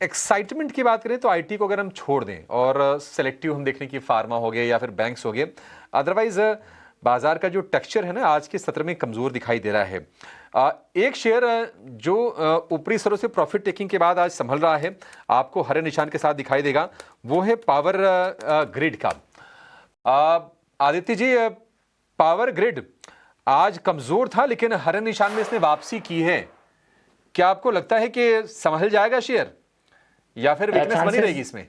एक्साइटमेंट की बात करें तो आईटी को अगर हम छोड़ दें और सेलेक्टिव हम देख रहे हैं कि फार्मा हो गए या फिर बैंक्स हो गए, अदरवाइज बाजार का जो टेक्सचर है ना आज के सत्र में कमजोर दिखाई दे रहा है। एक शेयर जो ऊपरी स्तरों से प्रॉफिट टेकिंग के बाद आज संभल रहा है, आपको हरे निशान के साथ दिखाई देगा, वो है पावर ग्रिड का। आदित्य जी, पावर ग्रिड आज कमजोर था, लेकिन हरे निशान में इसने वापसी की है। क्या आपको लगता है कि संभल जाएगा शेयर या फिर वीकनेस बनी रहेगी इसमें?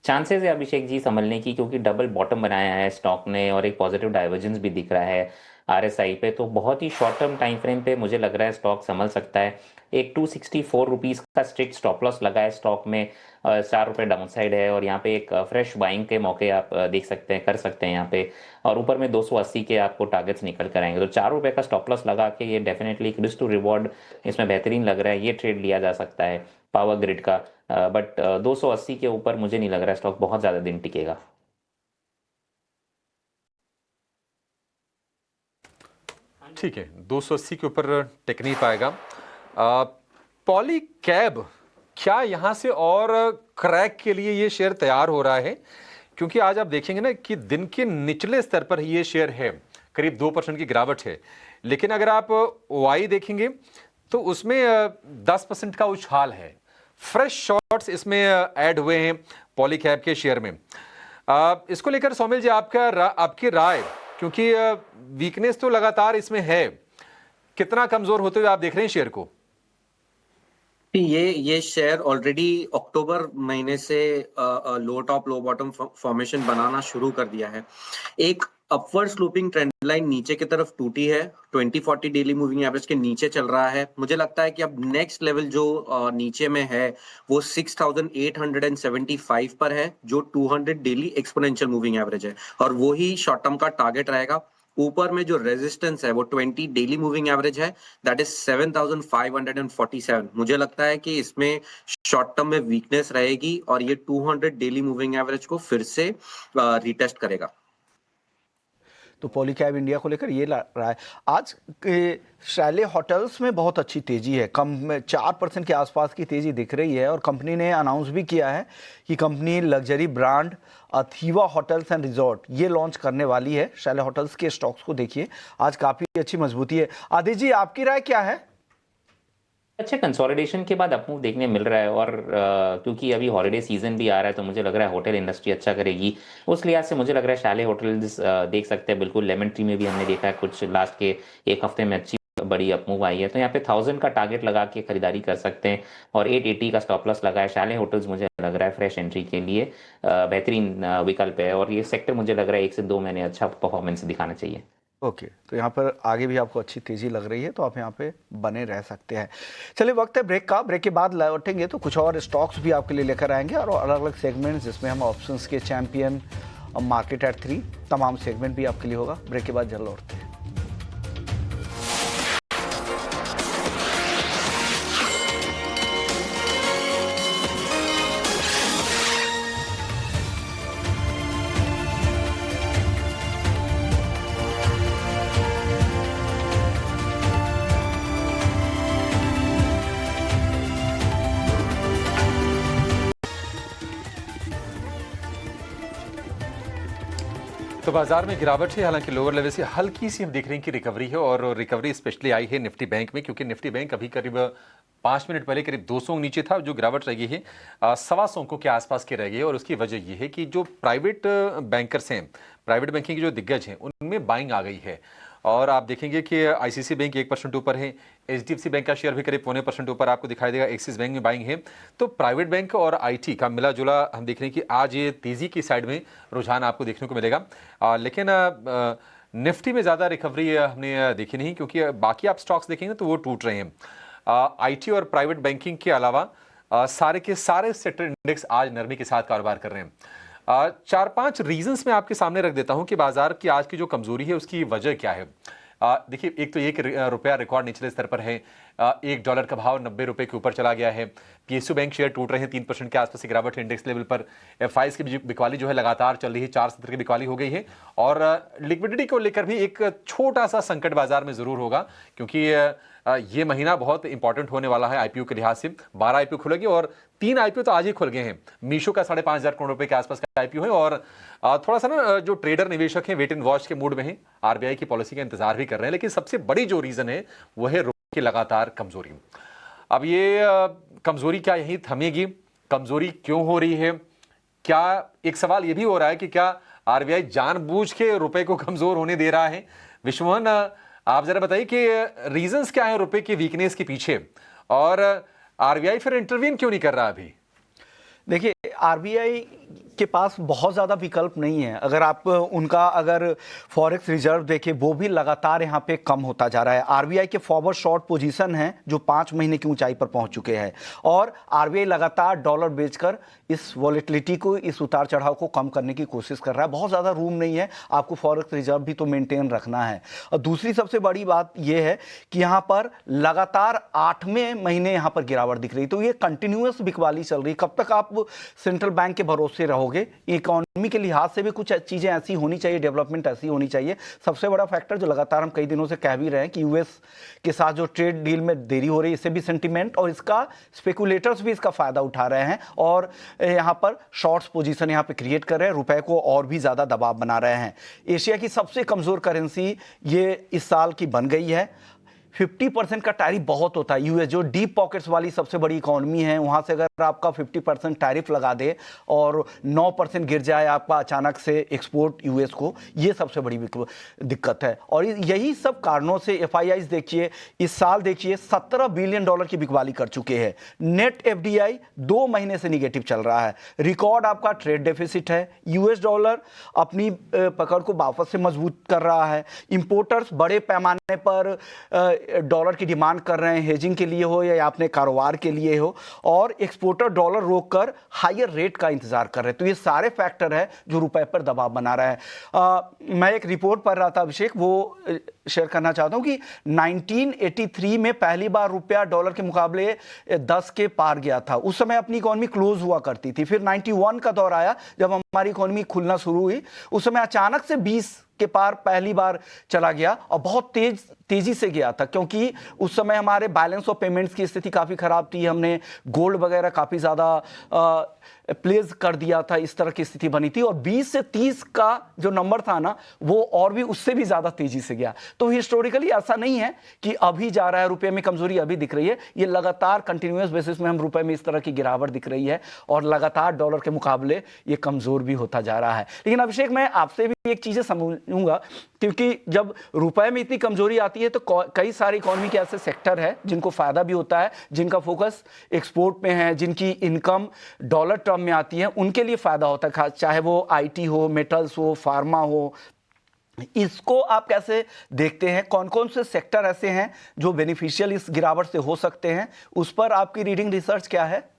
चांसेस है अभिषेक जी संभलने की, क्योंकि डबल बॉटम बनाया है स्टॉक ने और एक पॉजिटिव डाइवर्जेंस भी दिख रहा है। RSI पे, तो बहुत ही शॉर्ट टर्म टाइम फ्रेम पे मुझे लग रहा है स्टॉक संभल सकता है। एक 264 रुपीज़ का स्ट्रिक्ट स्टॉप लॉस लगा है स्टॉक में, 4 रुपये डाउन साइड है, और यहाँ पे एक फ्रेश बाइंग के मौके आप देख सकते हैं, कर सकते हैं यहाँ पे। और ऊपर में 280 के आपको टारगेट्स निकल कर आएंगे, तो 4 रुपये का स्टॉप लॉस लगा के ये डेफिनेटली रिस्क टू रिवॉर्ड इसमें बेहतरीन लग रहा है, ये ट्रेड लिया जा सकता है पावर ग्रिड का। बट 280 के ऊपर मुझे नहीं लग रहा है स्टॉक बहुत ज़्यादा दिन टिकेगा। ठीक है, 280 के ऊपर टिक नहीं पाएगा। पॉली कैब क्या यहाँ से और क्रैक के लिए ये शेयर तैयार हो रहा है? क्योंकि आज आप देखेंगे ना कि दिन के निचले स्तर पर ये शेयर है, करीब 2% की गिरावट है, लेकिन अगर आप वाई देखेंगे तो उसमें 10% का उछाल है। फ्रेश शॉर्ट्स इसमें ऐड हुए हैं पॉली कैब के शेयर में। इसको लेकर सौमिल जी आपकी राय, क्योंकि वीकनेस तो लगातार इसमें है, कितना कमजोर होते हुए आप देख रहे हैं शेयर को? ये शेयर ऑलरेडी अक्टूबर महीने से लो टॉप लो बॉटम फॉर्मेशन बनाना शुरू कर दिया है। एक अपवर्ड स्लोपिंग ट्रेंड लाइन नीचे की तरफ टूटी है, 2040 डेली मूविंग एवरेज के नीचे चल रहा है। मुझे लगता है कि अब नेक्स्ट लेवल जो नीचे में है वो 6875 पर है, जो 200 डेली एक्सपोनेंशियल मूविंग एवरेज है, और वो ही शॉर्ट टर्म का टारगेट रहेगा। ऊपर में जो रेजिस्टेंस है वो 20 डेली मूविंग एवरेज है, दैट इज 7547। मुझे लगता है कि इसमें शॉर्ट टर्म में वीकनेस रहेगी और ये 200 डेली मूविंग एवरेज को फिर से रिटेस्ट करेगा। तो पॉली कैब इंडिया को लेकर ये रहा है। आज शैले होटल्स में बहुत अच्छी तेजी है, कम में 4% के आसपास की तेजी दिख रही है, और कंपनी ने अनाउंस भी किया है कि company luxury brand Athiva hotels and resort ये लॉन्च करने वाली है। शैले होटल्स के स्टॉक्स को देखिए, आज काफ़ी अच्छी मजबूती है। आदित्य जी, आपकी राय क्या है? अच्छा, कंसोलिडेशन के बाद अपमूव देखने मिल रहा है, और क्योंकि अभी हॉलिडे सीजन भी आ रहा है तो मुझे लग रहा है होटल इंडस्ट्री अच्छा करेगी। उस लिहाज से मुझे लग रहा है शैले होटल्स देख सकते हैं, बिल्कुल लेमन ट्री में भी हमने देखा है कुछ लास्ट के एक हफ्ते में अच्छी बड़ी अपमूव आई है, तो यहाँ पे 1000 का टारगेट लगा के खरीदारी कर सकते हैं, और 880 का स्टॉप लॉस लगा है। शैले होटल्स मुझे लग रहा है फ्रेश एंट्री के लिए बेहतरीन विकल्प है, और ये सेक्टर मुझे लग रहा है 1 से 2 महीने अच्छा परफॉर्मेंस दिखाना चाहिए। ओके, तो यहाँ पर आगे भी आपको अच्छी तेजी लग रही है, तो आप यहाँ पे बने रह सकते हैं। चलिए, वक्त है ब्रेक का। ब्रेक के बाद लौटेंगे तो कुछ और स्टॉक्स भी आपके लिए लेकर आएंगे, और अलग अलग सेगमेंट्स जिसमें हम ऑप्शंस के चैंपियन, मार्केट एट 3, तमाम सेगमेंट भी आपके लिए होगा। ब्रेक के बाद जल्द लौटते हैं। तो बाजार में गिरावट है, हालांकि लोअर लेवल से हल्की सी हम देख रहे हैं कि रिकवरी है, और रिकवरी स्पेशली आई है निफ्टी बैंक में, क्योंकि निफ्टी बैंक अभी करीब 5 मिनट पहले करीब 200 नीचे था। जो गिरावट रह गई है 125 अंकों के आसपास की रह गई है, और उसकी वजह यह है कि जो प्राइवेट बैंकर्स हैं, प्राइवेट बैंकिंग के जो दिग्गज हैं, उनमें बाइंग आ गई है। और आप देखेंगे कि आईसीसी बैंक 1% ऊपर है, एचडीएफसी बैंक का शेयर भी करीब 0.25% ऊपर आपको दिखाई देगा, एक्सिस बैंक में बाइंग है। तो प्राइवेट बैंक और आईटी का मिला जुला हम देख रहे हैं कि आज ये तेजी की साइड में रुझान आपको देखने को मिलेगा। लेकिन निफ्टी में ज़्यादा रिकवरी हमने देखी नहीं, क्योंकि बाकी आप स्टॉक्स देखेंगे तो वो टूट रहे हैं। आईटी और प्राइवेट बैंकिंग के अलावा सारे के सारे सेक्टर इंडेक्स आज नरमी के साथ कारोबार कर रहे हैं। 4-5 रीजंस मैं आपके सामने रख देता हूं कि बाजार की आज की जो कमजोरी है उसकी वजह क्या है। देखिए, एक तो ₹1 रिकॉर्ड निचले स्तर पर है, $1 का भाव 90 रुपए के ऊपर चला गया है। पीएसयू बैंक शेयर टूट रहे हैं, 3% के आसपास की गिरावट है इंडेक्स लेवल पर। एफआईएस की बिकवाली जो है लगातार चल रही है, 4 सत्र की बिकवाली हो गई है, और लिक्विडिटी को लेकर भी एक छोटा सा संकट बाजार में जरूर होगा, क्योंकि ये महीना बहुत इंपॉर्टेंट होने वाला है आईपीओ के लिहाज से। 12 आईपीओ खुलेगी, और 3 आईपीओ तो आज ही खुल गए हैं। मीशो का 5,500 करोड़ रुपए के आसपास का आईपीओ है, और थोड़ा सा ना जो ट्रेडर निवेशक हैं वेट एंड वॉच के मूड में हैं, आरबीआई की पॉलिसी का इंतजार भी कर रहे हैं। लेकिन सबसे बड़ी जो रीजन है वो है रुपये की लगातार कमजोरी। अब ये कमजोरी क्या यहीं थमेगी? कमजोरी क्यों हो रही है? क्या एक सवाल ये भी हो रहा है कि क्या आरबीआई जानबूझ के रुपए को कमजोर होने दे रहा है? विश्वमोहन, आप जरा बताइए कि रीजंस क्या है रुपए के वीकनेस के पीछे, और आरबीआई फिर इंटरवीन क्यों नहीं कर रहा अभी? देखिए, आरबीआई के पास बहुत ज़्यादा विकल्प नहीं है। अगर आप उनका अगर फॉरेक्स रिजर्व देखें वो भी लगातार यहाँ पे कम होता जा रहा है। आरबीआई के फॉरवर्ड शॉर्ट पोजीशन है जो 5 महीने की ऊंचाई पर पहुंच चुके हैं और आरबीआई लगातार डॉलर बेचकर इस वॉलेटिलिटी को, इस उतार चढ़ाव को कम करने की कोशिश कर रहा है। बहुत ज़्यादा रूम नहीं है, आपको फॉरेक्स रिजर्व भी तो मेंटेन रखना है। और दूसरी सबसे बड़ी बात यह है कि यहाँ पर लगातार 8वें महीने यहाँ पर गिरावट दिख रही, तो ये कंटिन्यूअस बिकवाली चल रही। कब तक आप सेंट्रल बैंक के भरोसे रहोगे? इकोनॉमी के लिहाज से भी कुछ चीज़ें ऐसी होनी चाहिए, डेवलपमेंट ऐसी होनी चाहिए। सबसे बड़ा फैक्टर जो लगातार हम कई दिनों से कह भी रहे हैं कि यूएस के साथ जो ट्रेड डील में देरी हो रही है, इससे भी सेंटिमेंट और इसका स्पेकुलेटर्स भी इसका फायदा उठा रहे हैं और यहाँ पर शॉर्ट्स पोजीशन यहाँ पे क्रिएट कर रहे हैं, रुपए को और भी ज़्यादा दबाव बना रहे हैं। एशिया की सबसे कमज़ोर करेंसी ये इस साल की बन गई है। 50% का टैरिफ बहुत होता है। यूएस जो डीप पॉकेट्स वाली सबसे बड़ी इकोनॉमी है, वहाँ से अगर आपका 50% टैरिफ लगा दे और 9% गिर जाए आपका अचानक से एक्सपोर्ट यूएस को, ये सबसे बड़ी दिक्कत है। और यही सब कारणों से एफआईआईज देखिए, इस साल देखिए $17 बिलियन की बिकवाली कर चुके हैं। नेट एफडीआई 2 महीने से निगेटिव चल रहा है। रिकॉर्ड आपका ट्रेड डेफिसिट है। यूएस डॉलर अपनी पकड़ को वापस से मजबूत कर रहा है। इंपोर्टर्स बड़े पैमाने पर डॉलर की डिमांड कर रहे हैं, हेजिंग के लिए हो या अपने कारोबार के लिए हो, और एक्सपोर्टर डॉलर रोककर हायर रेट का इंतजार कर रहे हैं। तो ये सारे फैक्टर है जो रुपए पर दबाव बना रहा है। मैं एक रिपोर्ट पढ़ रहा था अभिषेक, वो शेयर करना चाहता हूं कि 1983 में पहली बार रुपया डॉलर के मुकाबले 10 के पार गया था। उस समय अपनी इकोनॉमी क्लोज हुआ करती थी। फिर 91 का दौर आया जब हमारी इकोनॉमी खुलना शुरू हुई, उस समय अचानक से 20 के पार पहली बार चला गया और बहुत तेजी से गया था, क्योंकि उस समय हमारे बैलेंस ऑफ पेमेंट्स की स्थिति काफ़ी ख़राब थी। हमने गोल्ड वगैरह काफ़ी ज़्यादा प्लेस कर दिया था, इस तरह की स्थिति बनी थी। और 20 से 30 का जो नंबर था ना, वो और भी उससे भी ज़्यादा तेजी से गया। तो हिस्टोरिकली ऐसा नहीं है कि अभी जा रहा है, रुपये में कमजोरी अभी दिख रही है। ये लगातार कंटिन्यूस बेसिस में हम रुपये में इस तरह की गिरावट दिख रही है और लगातार डॉलर के मुकाबले ये कमज़ोर भी होता जा रहा है। लेकिन अभिषेक, मैं आपसे भी एक चीज़ें समझूंगा, क्योंकि जब रुपए में इतनी कमजोरी आती है तो कई सारे इकोनॉमी के ऐसे सेक्टर है जिनको फायदा भी होता है, जिनका फोकस एक्सपोर्ट में है, जिनकी इनकम डॉलर टर्म में आती है, उनके लिए फायदा होता है, चाहे वो आईटी हो, मेटल्स हो, फार्मा हो। इसको आप कैसे देखते हैं? कौन कौन से सेक्टर ऐसे हैं जो बेनिफिशियल इस गिरावट से हो सकते हैं? उस पर आपकी रीडिंग रिसर्च क्या है?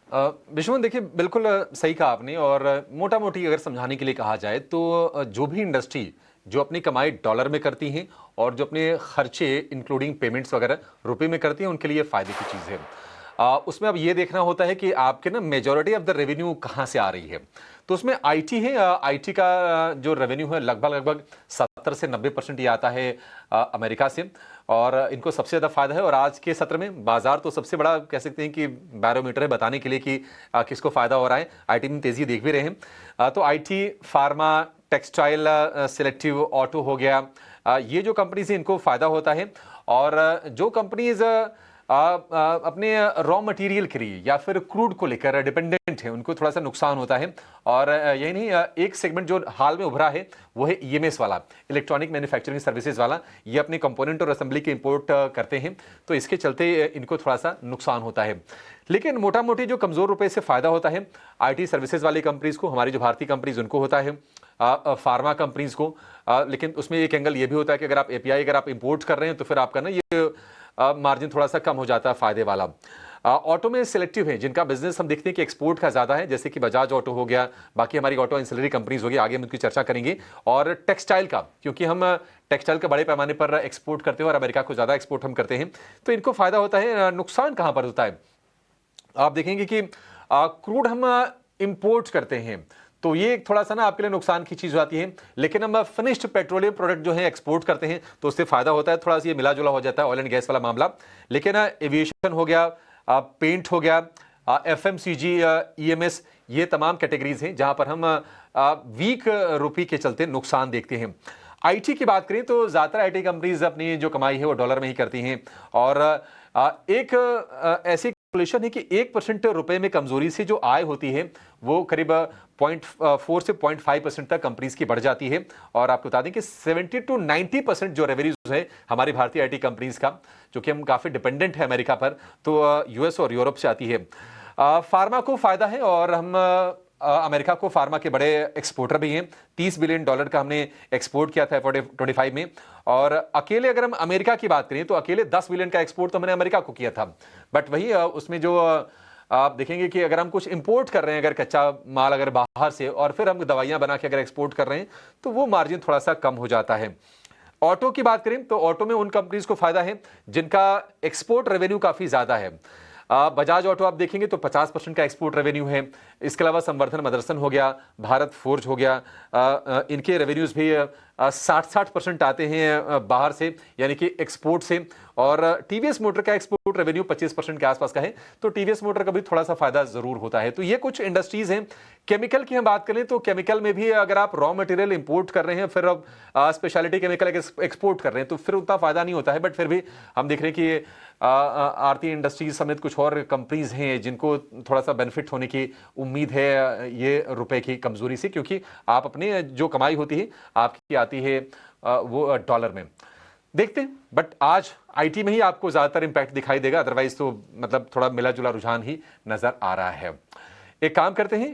विश्वमन, देखिए बिल्कुल सही कहा आपने। और मोटा मोटी अगर समझाने के लिए कहा जाए तो जो भी इंडस्ट्री जो अपनी कमाई डॉलर में करती हैं और जो अपने खर्चे इंक्लूडिंग पेमेंट्स वगैरह रुपए में करती हैं, उनके लिए फ़ायदे की चीज़ है। उसमें अब ये देखना होता है कि आपके ना मेजॉरिटी ऑफ द रेवेन्यू कहाँ से आ रही है। तो उसमें आईटी है। आईटी का जो रेवेन्यू है लगभग 70 से 90% ये आता है अमेरिका से, और इनको सबसे ज़्यादा फायदा है। और आज के सत्र में बाजार तो सबसे बड़ा कह सकते हैं कि बैरोमीटर है बताने के लिए कि किसको फायदा हो रहा है। आईटी में तेजी देख भी रहे हैं। तो IT, pharma, textile, selective auto हो गया, ये जो कंपनीज है इनको फायदा होता है। और जो कंपनीज अपने रॉ मटेरियल के लिए या फिर क्रूड को लेकर डिपेंडेंट है, उनको थोड़ा सा नुकसान होता है। और यही नहीं, एक सेगमेंट जो हाल में उभरा है वो है ईएमएस वाला, इलेक्ट्रॉनिक मैन्युफैक्चरिंग सर्विसेज वाला। ये अपने कंपोनेंट और असेंबली के इंपोर्ट करते हैं, तो इसके चलते इनको थोड़ा सा नुकसान होता है। लेकिन मोटा मोटी जो कमज़ोर रुपए से फ़ायदा होता है आईटी सर्विसेज वाली कंपनीज़ को, हमारी जो भारतीय कंपनीज उनको होता है, फार्मा कंपनीज़ को। लेकिन उसमें एक एंगल ये भी होता है कि अगर आप एपीआई अगर आप इंपोर्ट कर रहे हैं तो फिर आपका ना ये मार्जिन थोड़ा सा कम हो जाता है फ़ायदे वाला। ऑटो में सिलेक्टिव है, जिनका बिजनेस हम देखते हैं कि एक्सपोर्ट का ज़्यादा है, जैसे कि बजाज ऑटो हो गया, बाकी हमारी ऑटो एंसिलरी कंपनीज हो गई, आगे हम उनकी चर्चा करेंगे। और टेक्सटाइल का, क्योंकि हम टेक्सटाइल के बड़े पैमाने पर एक्सपोर्ट करते हैं और अमेरिका को ज़्यादा एक्सपोर्ट हम करते हैं, तो इनको फ़ायदा होता है। नुकसान कहाँ पर होता है? आप देखेंगे कि क्रूड हम इंपोर्ट करते हैं, तो ये थोड़ा सा ना आपके लिए नुकसान की चीज़ आती है। लेकिन हम फिनिश्ड पेट्रोलियम प्रोडक्ट जो है एक्सपोर्ट करते हैं तो उससे फ़ायदा होता है, थोड़ा सा ये मिला जुला हो जाता है, ऑयल एंड गैस वाला मामला। लेकिन एविएशन हो गया, पेंट हो गया, एफएमसीजी, ईएमएस, ये तमाम कैटेगरीज हैं जहां पर हम वीक रुपये के चलते नुकसान देखते हैं। आईटी की बात करें तो ज़्यादातर आईटी कंपनीज अपनी जो कमाई है वो डॉलर में ही करती हैं। और एक ऐसी कैलकुलेशन है कि 1% रुपए में कमजोरी से जो आय होती है वो करीब 0.4 से 0.5% तक कंपनीज की बढ़ जाती है। और आपको बता दें कि 70 to 90% जो रेवेन्यूज है हमारी भारतीय आईटी कंपनीज का, जो कि हम काफी डिपेंडेंट है अमेरिका पर, तो यूएस और यूरोप से आती है। फार्मा को फायदा है और हम अमेरिका को फार्मा के बड़े एक्सपोर्टर भी हैं। $30 बिलियन का हमने एक्सपोर्ट किया था FY25 में, और अकेले अगर हम अमेरिका की बात करें तो अकेले 10 बिलियन का एक्सपोर्ट तो हमने अमेरिका को किया था। बट वही उसमें जो आप देखेंगे कि अगर हम कुछ इंपोर्ट कर रहे हैं, अगर कच्चा माल अगर बाहर से, और फिर हम दवाइयां बना के अगर एक्सपोर्ट कर रहे हैं, तो वो मार्जिन थोड़ा सा कम हो जाता है। ऑटो की बात करें तो ऑटो में उन कंपनीज को फायदा है जिनका एक्सपोर्ट रेवेन्यू काफी ज्यादा है। बजाज ऑटो आप देखेंगे तो 50% का एक्सपोर्ट रेवेन्यू है। इसके अलावा संवर्धन मदरसन हो गया, भारत फोर्ज हो गया, इनके रेवेन्यूज भी 60% आते हैं बाहर से, यानी कि एक्सपोर्ट से। और टीवीएस मोटर का एक्सपोर्ट रेवेन्यू 25% के आसपास का है, तो टीवीएस मोटर का भी थोड़ा सा फायदा जरूर होता है। तो ये कुछ इंडस्ट्रीज हैं। केमिकल की हम बात करें तो केमिकल में भी अगर आप रॉ मटेरियल इंपोर्ट कर रहे हैं, फिर अब स्पेशलिटी केमिकल एक्सपोर्ट कर रहे हैं, तो फिर उतना फायदा नहीं होता है। बट फिर भी हम देख रहे हैं कि आरती इंडस्ट्रीज समेत कुछ और कंपनीज हैं जिनको थोड़ा सा बेनिफिट होने की उम्मीद है ये रुपए की कमजोरी से, क्योंकि आप अपने जो कमाई होती है आपकी आती है वो डॉलर में। देखते हैं, बट आज आईटी में ही आपको ज्यादातर इंपैक्ट दिखाई देगा, अदरवाइज तो मतलब थोड़ा मिला जुला रुझान ही नजर आ रहा है। एक काम करते हैं,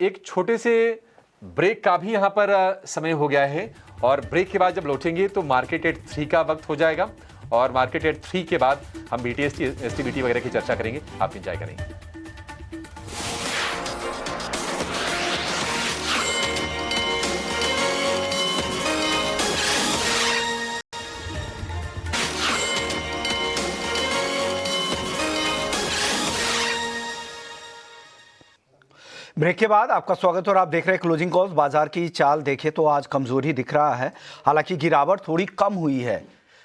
एक छोटे से ब्रेक का भी यहां पर समय हो गया है, और ब्रेक के बाद जब लौटेंगे तो मार्केट एट 3 का वक्त हो जाएगा, और मार्केट एट 3 के बाद हम बीटीएस एसटीबीटी वगैरह की चर्चा करेंगे, आप एंजॉय करेंगे। ब्रेक के बाद आपका स्वागत, और आप देख रहे हैं क्लोजिंग कॉल्स। बाजार की चाल देखें तो आज कमजोरी दिख रहा है, हालांकि गिरावट थोड़ी कम हुई है।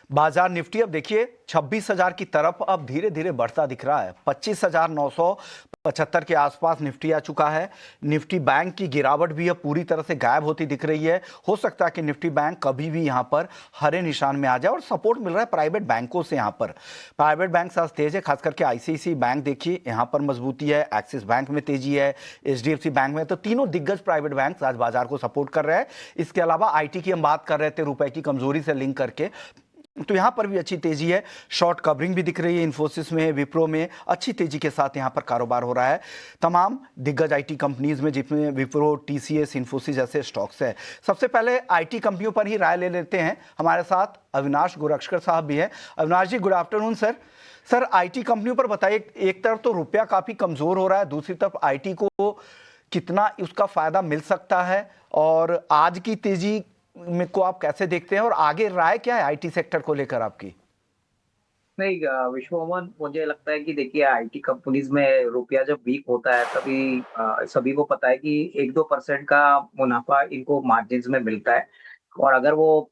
बाजार निफ्टी अब देखिए 26,000 की तरफ अब धीरे धीरे बढ़ता दिख रहा है। 25,975 के आसपास निफ्टी आ चुका है। निफ्टी बैंक की गिरावट भी अब पूरी तरह से गायब होती दिख रही है। हो सकता है कि निफ्टी बैंक कभी भी यहां पर हरे निशान में आ जाए, और सपोर्ट मिल रहा है प्राइवेट बैंकों से। यहां पर प्राइवेट बैंक आज तेज है, खास करके आईसीआईसीआई बैंक देखिए यहां पर मजबूती है, एक्सिस बैंक में तेजी है, एचडीएफसी बैंक में। तो तीनों दिग्गज प्राइवेट बैंक आज बाजार को सपोर्ट कर रहे हैं। इसके अलावा आईटी की हम बात कर रहे थे रुपए की कमजोरी से लिंक करके, तो यहां पर भी अच्छी तेजी है। शॉर्ट कवरिंग भी दिख रही है, इन्फोसिस में, विप्रो में अच्छी तेजी के साथ यहां पर कारोबार हो रहा है। तमाम दिग्गज आईटी कंपनीज में, जिसमें विप्रो, टीसीएस, इन्फोसिस जैसे स्टॉक्स है। सबसे पहले आईटी कंपनियों पर ही राय ले लेते हैं। हमारे साथ अविनाश गोरक्षकर साहब भी हैं। Avinash ji, good afternoon sir. Sir, IT कंपनियों पर बताइए, एक तरफ तो रुपया काफी कमजोर हो रहा है, दूसरी तरफ आईटी को कितना उसका फायदा मिल सकता है, और आज की तेजी में को आप कैसे देखते हैं, और आगे राय क्या है आईटी सेक्टर को लेकर आपकी? नहीं विश्वमोहन, मुझे लगता है कि देखिए आईटी कंपनीज में रुपया जब वीक होता है तभी सभी को पता है कि 1-2% का मुनाफा इनको मार्जिन में मिलता है, और अगर वो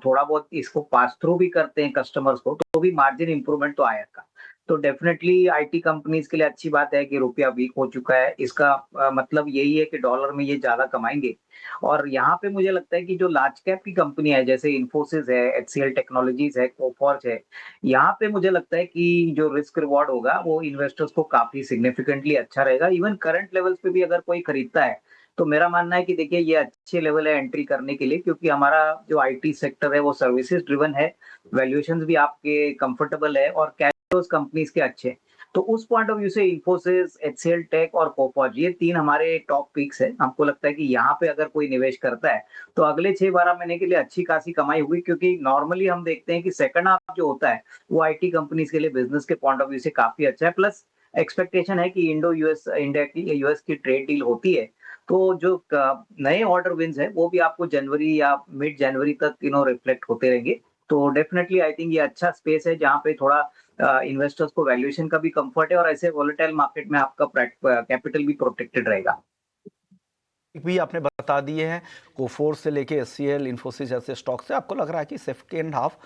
थोड़ा बहुत इसको पास थ्रू भी करते हैं कस्टमर्स को, तो भी मार्जिन इंप्रूवमेंट तो आएगा। तो डेफिनेटली आईटी कंपनीज के लिए अच्छी बात है कि रुपया वीक हो चुका है। इसका मतलब यही है कि डॉलर में ये ज्यादा कमाएंगे। और यहाँ पे मुझे लगता है कि जो लार्ज कैप की कंपनी है, जैसे इन्फोसिस है, एचसीएल टेक्नोलॉजीज है, कोफॉर्ज है, यहाँ पे मुझे लगता है कि जो रिस्क रिवॉर्ड होगा वो इन्वेस्टर्स को काफी सिग्निफिकेंटली अच्छा रहेगा। इवन करंट लेवल्स पे भी अगर कोई खरीदता है तो मेरा मानना है कि देखिए ये अच्छे लेवल है एंट्री करने के लिए, क्योंकि हमारा जो आईटी सेक्टर है वो सर्विसेज ड्रिवन है, वैल्यूएशंस भी आपके कंफर्टेबल है, और कैश फ्लोज कंपनीज के अच्छे हैं। तो उस पॉइंट ऑफ व्यू से इन्फोसिस, एचसीएल टेक और कोफॉर्ज, ये 3 हमारे टॉप पिक्स है। हमको लगता है कि यहाँ पे अगर कोई निवेश करता है तो अगले 6-12 महीने के लिए अच्छी खासी कमाई होगी, क्योंकि नॉर्मली हम देखते हैं कि सेकंड हाफ जो होता है वो आईटी कंपनीज के लिए बिजनेस के पॉइंट ऑफ व्यू से काफी अच्छा है। प्लस एक्सपेक्टेशन है कि यूएस की ट्रेड डील होती है, तो जो नए ऑर्डर विन्स है वो भी आपको जनवरी या मिड जनवरी तक रिफ्लेक्ट होते रहेंगे। तो डेफिनेटली आई थिंक ये अच्छा स्पेस है जहाँ पे थोड़ा इन्वेस्टर्स को वैल्यूएशन का भी कंफर्ट है, और ऐसे वोलेटाइल मार्केट में आपका कैपिटल भी प्रोटेक्टेड रहेगा। भी आपने बता दिए हैं, कोफोर्स से लेके एचसीएल, इन्फोसिस जैसे स्टॉक से आपको लग रहा है कि सेकंड हाफ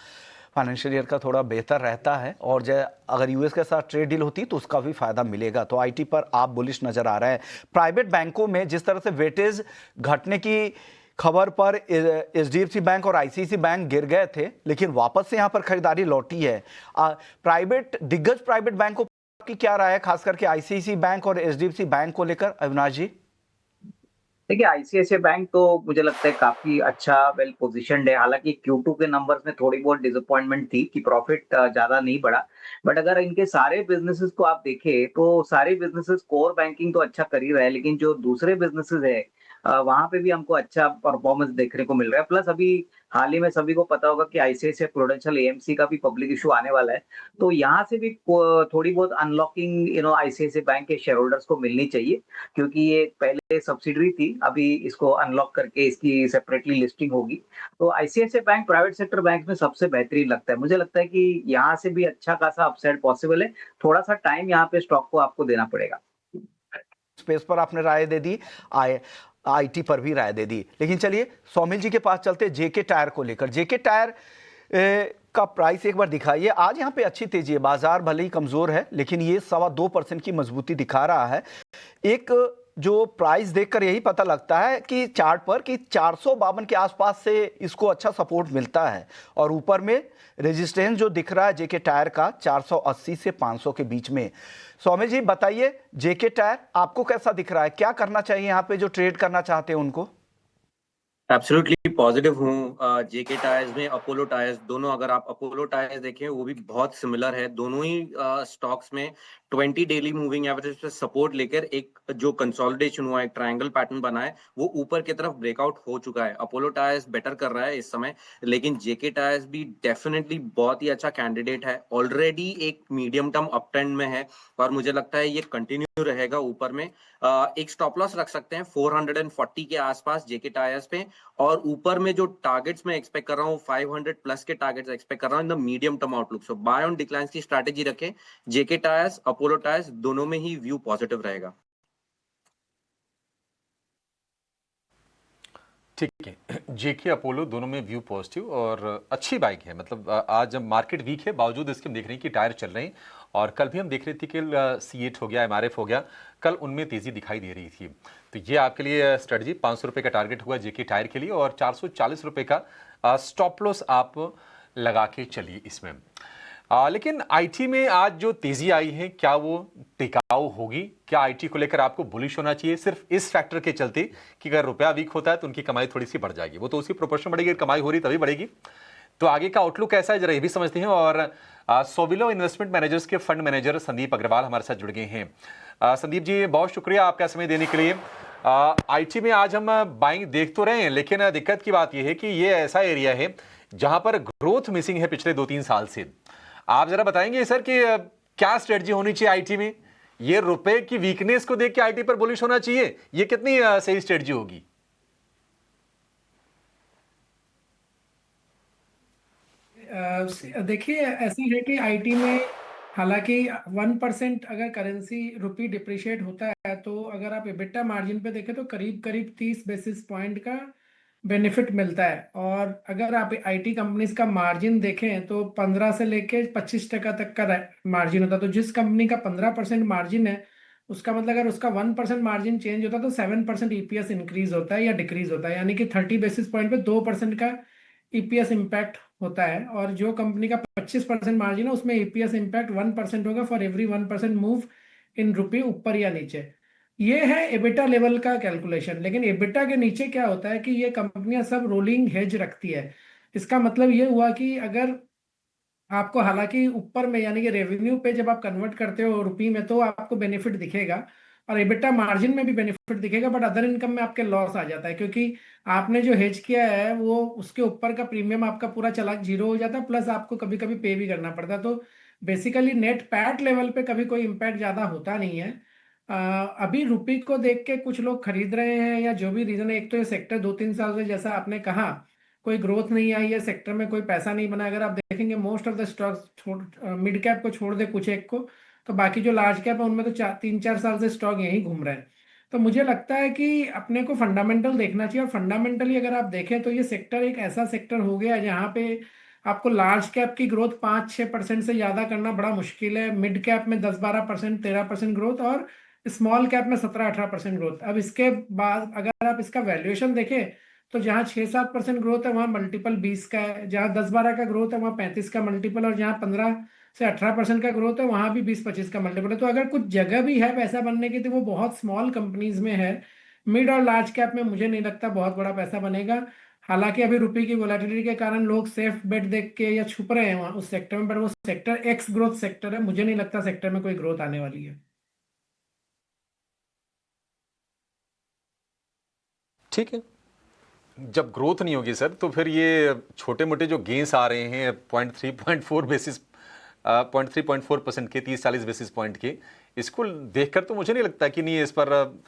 फाइनेंशियल ईयर का थोड़ा बेहतर रहता है, और अगर यूएस के साथ ट्रेड डील होती तो उसका भी फायदा मिलेगा। तो आईटी पर आप बुलिश नजर आ रहे हैं। प्राइवेट बैंकों में जिस तरह से वेटेज घटने की खबर पर एचडीएफसी बैंक और आईसीआईसीआई बैंक गिर गए थे, लेकिन वापस से यहां पर खरीदारी लौटी है। दिग्गज प्राइवेट बैंकों पर आपकी क्या राय है खास करके आईसीआईसीआई बैंक और एचडीएफसी बैंक को लेकर, अविनाश जी? देखिए आईसीआईसीआई बैंक तो मुझे लगता है काफी अच्छा वेल पोजीशनड है। हालांकि Q2 के नंबर्स में थोड़ी बहुत डिसअपॉइंटमेंट थी कि प्रॉफिट ज्यादा नहीं बढ़ा, बट अगर इनके सारे बिजनेसेस को आप देखें तो सारे बिजनेसेस कोर बैंकिंग तो अच्छा कर ही रहा है, लेकिन जो दूसरे बिजनेसेस है वहां पे भी हमको अच्छा परफॉर्मेंस देखने को मिल रहा है। प्लस अभी हाल ही में सभी को पता होगा कि आईसीआईसीआई प्रूडेंशियल एएमसी का भी पब्लिक इशू आने वाला है, तो यहाँ से भी थोड़ी बहुत अनलॉकिंग आईसीआईसीआई बैंक के शेयर होल्डर्स को मिलनी चाहिए, क्योंकि ये पहले सब्सिडरी थी, अभी इसको अनलॉक करके इसकी सेपरेटली लिस्टिंग होगी। तो ICICI bank private sector bank में सबसे बेहतरीन लगता है। मुझे लगता है कि यहाँ से भी अच्छा खासा अपसाइड पॉसिबल है, थोड़ा सा टाइम यहाँ पे स्टॉक को आपको देना पड़ेगा। स्पेस पर आपने राय दे दी, आईटी पर भी राय दे दी, लेकिन चलिए सौमिल जी के पास चलते जेके टायर को लेकर। जेके टायर का प्राइस एक बार दिखाइए। आज यहाँ पे अच्छी तेजी है, बाजार भले ही कमजोर है लेकिन ये 2.25% की मजबूती दिखा रहा है। एक जो प्राइस देखकर यही पता लगता है कि चार्ट पर कि 452 के आसपास से इसको अच्छा सपोर्ट मिलता है, और ऊपर में रेजिस्टेंस जो दिख रहा है जेके टायर का 480 से 500 के बीच में। सौमिल जी बताइए, जेके टायर आपको कैसा दिख रहा है? क्या करना चाहिए यहाँ पे जो ट्रेड करना चाहते हैं उनको? एब्सोल्युटली पॉजिटिव हूँ जेके टायर्स में। अपोलो टायर्स दोनों, अगर आप अपोलो टायर्स देखें वो भी बहुत सिमिलर है। दोनों ही स्टॉक्स में 20 डेली मूविंग एवरेज पे सपोर्ट लेकर एक जो कंसोलिडेशन हुआ, एक ट्रायंगल पैटर्न बना है, वो ऊपर की तरफ ब्रेकआउट हो चुका है। अपोलो टायर्स बेटर कर रहा है इस समय, लेकिन जेके टायर्स भी डेफिनेटली बहुत ही अच्छा कैंडिडेट है। ऑलरेडी एक मीडियम टर्म अप ट्रेंड में है और मुझे लगता है ये कंटिन्यू रहेगा ऊपर में। एक स्टॉप लॉस रख सकते हैं 440 के आसपास जेके टायर्स पे, और ऊपर में जो टारगेट्स मैं एक्सपेक्ट कर रहा हूँ 500 प्लस के टारगेट्स एक्सपेक्ट कर रहा हूँ in the medium term outlook. So buy on declines की स्ट्रैटेजी रखें। जेके टायर्स, अपोलो टायर्स दोनों में ही व्यू पॉजिटिव रहेगा। ठीक है, जेके अपोलो दोनों में व्यू पॉजिटिव और अच्छी बाइक है। मतलब आज जब मार्केट वीक है बावजूद इसके हम देख रहे हैं कि टायर चल रहे हैं, और कल भी हम देख रहे थे कि C8 हो गया, एमआरएफ हो गया, कल उनमें तेजी दिखाई दे रही थी। तो ये आपके लिए स्ट्रेटजी 500 रुपये का टारगेट हुआ जेके टायर के लिए, और 440 रुपये का स्टॉप लॉस आप लगा के चलिए इसमें। लेकिन आईटी में आज जो तेजी आई है क्या वो टिकाऊ होगी? क्या आईटी को लेकर आपको बुलिश होना चाहिए सिर्फ इस फैक्टर के चलते कि अगर रुपया वीक होता है तो उनकी कमाई थोड़ी सी बढ़ जाएगी? वो तो उसी प्रोपोर्शन बढ़ेगी, कमाई हो रही तभी बढ़ेगी। तो आगे का आउटलुक कैसा है जरा ये भी समझते हैं। और सोविलो इन्वेस्टमेंट मैनेजर्स के फंड मैनेजर संदीप अग्रवाल हमारे साथ जुड़ गए हैं। संदीप जी बहुत शुक्रिया आपका समय देने के लिए। आईटी में आज हम बाइंग देख तो रहे हैं, लेकिन दिक्कत की बात यह है कि ये ऐसा एरिया है जहां पर ग्रोथ मिसिंग है पिछले 2-3 साल से। आप जरा बताएंगे सर कि क्या स्ट्रेटजी होनी चाहिए आईटी में? ये रुपए की वीकनेस को देख के आईटी पर बुलिश होना चाहिए, ये कितनी सही स्ट्रेटजी होगी? देखिए ऐसा है कि आईटी में हालांकि 1% अगर करेंसी रुपी डिप्रिशिएट होता है तो अगर आप EBITDA मार्जिन पे देखें तो करीब करीब 30 बेसिस पॉइंट का बेनिफिट मिलता है। और अगर आप आईटी कंपनीज का मार्जिन देखें तो 15 से लेके 25% तक का मार्जिन होता है। तो जिस कंपनी का 15% मार्जिन है उसका मतलब अगर उसका 1% मार्जिन चेंज होता है तो 7% ईपीएस इंक्रीज होता है या डिक्रीज होता है, यानी कि 30 बेसिस पॉइंट पे 2% का ईपीएस इम्पैक्ट होता है। और जो कंपनी का 25% मार्जिन है उसमें ईपीएस इम्पैक्ट 1% होगा फॉर एवरी 1% मूव इन रुपी ऊपर या नीचे। ये है एबिटा लेवल का कैलकुलेशन। लेकिन एबिटा के नीचे क्या होता है कि ये कंपनियां सब रोलिंग हेज रखती है। इसका मतलब ये हुआ कि अगर आपको हालांकि ऊपर में यानी कि रेवेन्यू पे जब आप कन्वर्ट करते हो रुपी में तो आपको बेनिफिट दिखेगा और एबिटा मार्जिन में भी बेनिफिट दिखेगा, बट अदर इनकम में आपके लॉस आ जाता है क्योंकि आपने जो हेज किया है वो उसके ऊपर का प्रीमियम आपका पूरा चला जीरो हो जाता है, प्लस आपको कभी कभी पे भी करना पड़ता है। तो बेसिकली नेट पैट लेवल पे कभी कोई इम्पैक्ट ज्यादा होता नहीं है। अभी रुपी को देख के कुछ लोग खरीद रहे हैं या जो भी रीजन है, एक तो ये सेक्टर 2-3 साल से जैसा आपने कहा कोई ग्रोथ नहीं आई है सेक्टर में, कोई पैसा नहीं बना। अगर आप देखेंगे most of the stocks mid cap को छोड़ दे कुछ एक को, तो बाकी जो लार्ज कैप है उनमें तो 3-4 साल से स्टॉक यहीं घूम रहे हैं। तो मुझे लगता है कि अपने को फंडामेंटल देखना चाहिए और फंडामेंटली अगर आप देखें तो ये सेक्टर एक ऐसा सेक्टर हो गया है जहाँ पे आपको लार्ज कैप की ग्रोथ 5-6% से ज़्यादा करना बड़ा मुश्किल है, मिड कैप में 10-12%, 13% ग्रोथ, और स्मॉल कैप में 17-18% ग्रोथ। अब इसके बाद अगर आप इसका वैल्यूएशन देखें तो जहाँ 6-7% ग्रोथ है वहाँ मल्टीपल 20 का है, जहाँ 10-12 का ग्रोथ है वहाँ 35 का मल्टीपल, और जहाँ 15 से 18% का ग्रोथ है वहाँ भी 20-25 का मल्टीपल है। तो अगर कुछ जगह भी है पैसा बनने की तो वो बहुत स्मॉल कंपनीज में है। मिड और लार्ज कैप में मुझे नहीं लगता बहुत बड़ा पैसा बनेगा। हालांकि अभी रुपए की वोलेटिलिटी के कारण लोग सेफ बेट देख के या छुप रहे हैं वहाँ उस सेक्टर में, पर वो सेक्टर एक्स ग्रोथ सेक्टर है, मुझे नहीं लगता सेक्टर में कोई ग्रोथ आने वाली है। ठीक है, जब ग्रोथ नहीं होगी सर तो फिर ये छोटे मोटे जो गेंस आ रहे हैं 0.3-0.4% के 30-40 बेसिस पॉइंट के, इसको देखकर तो मुझे नहीं लगता कि नहीं इस पर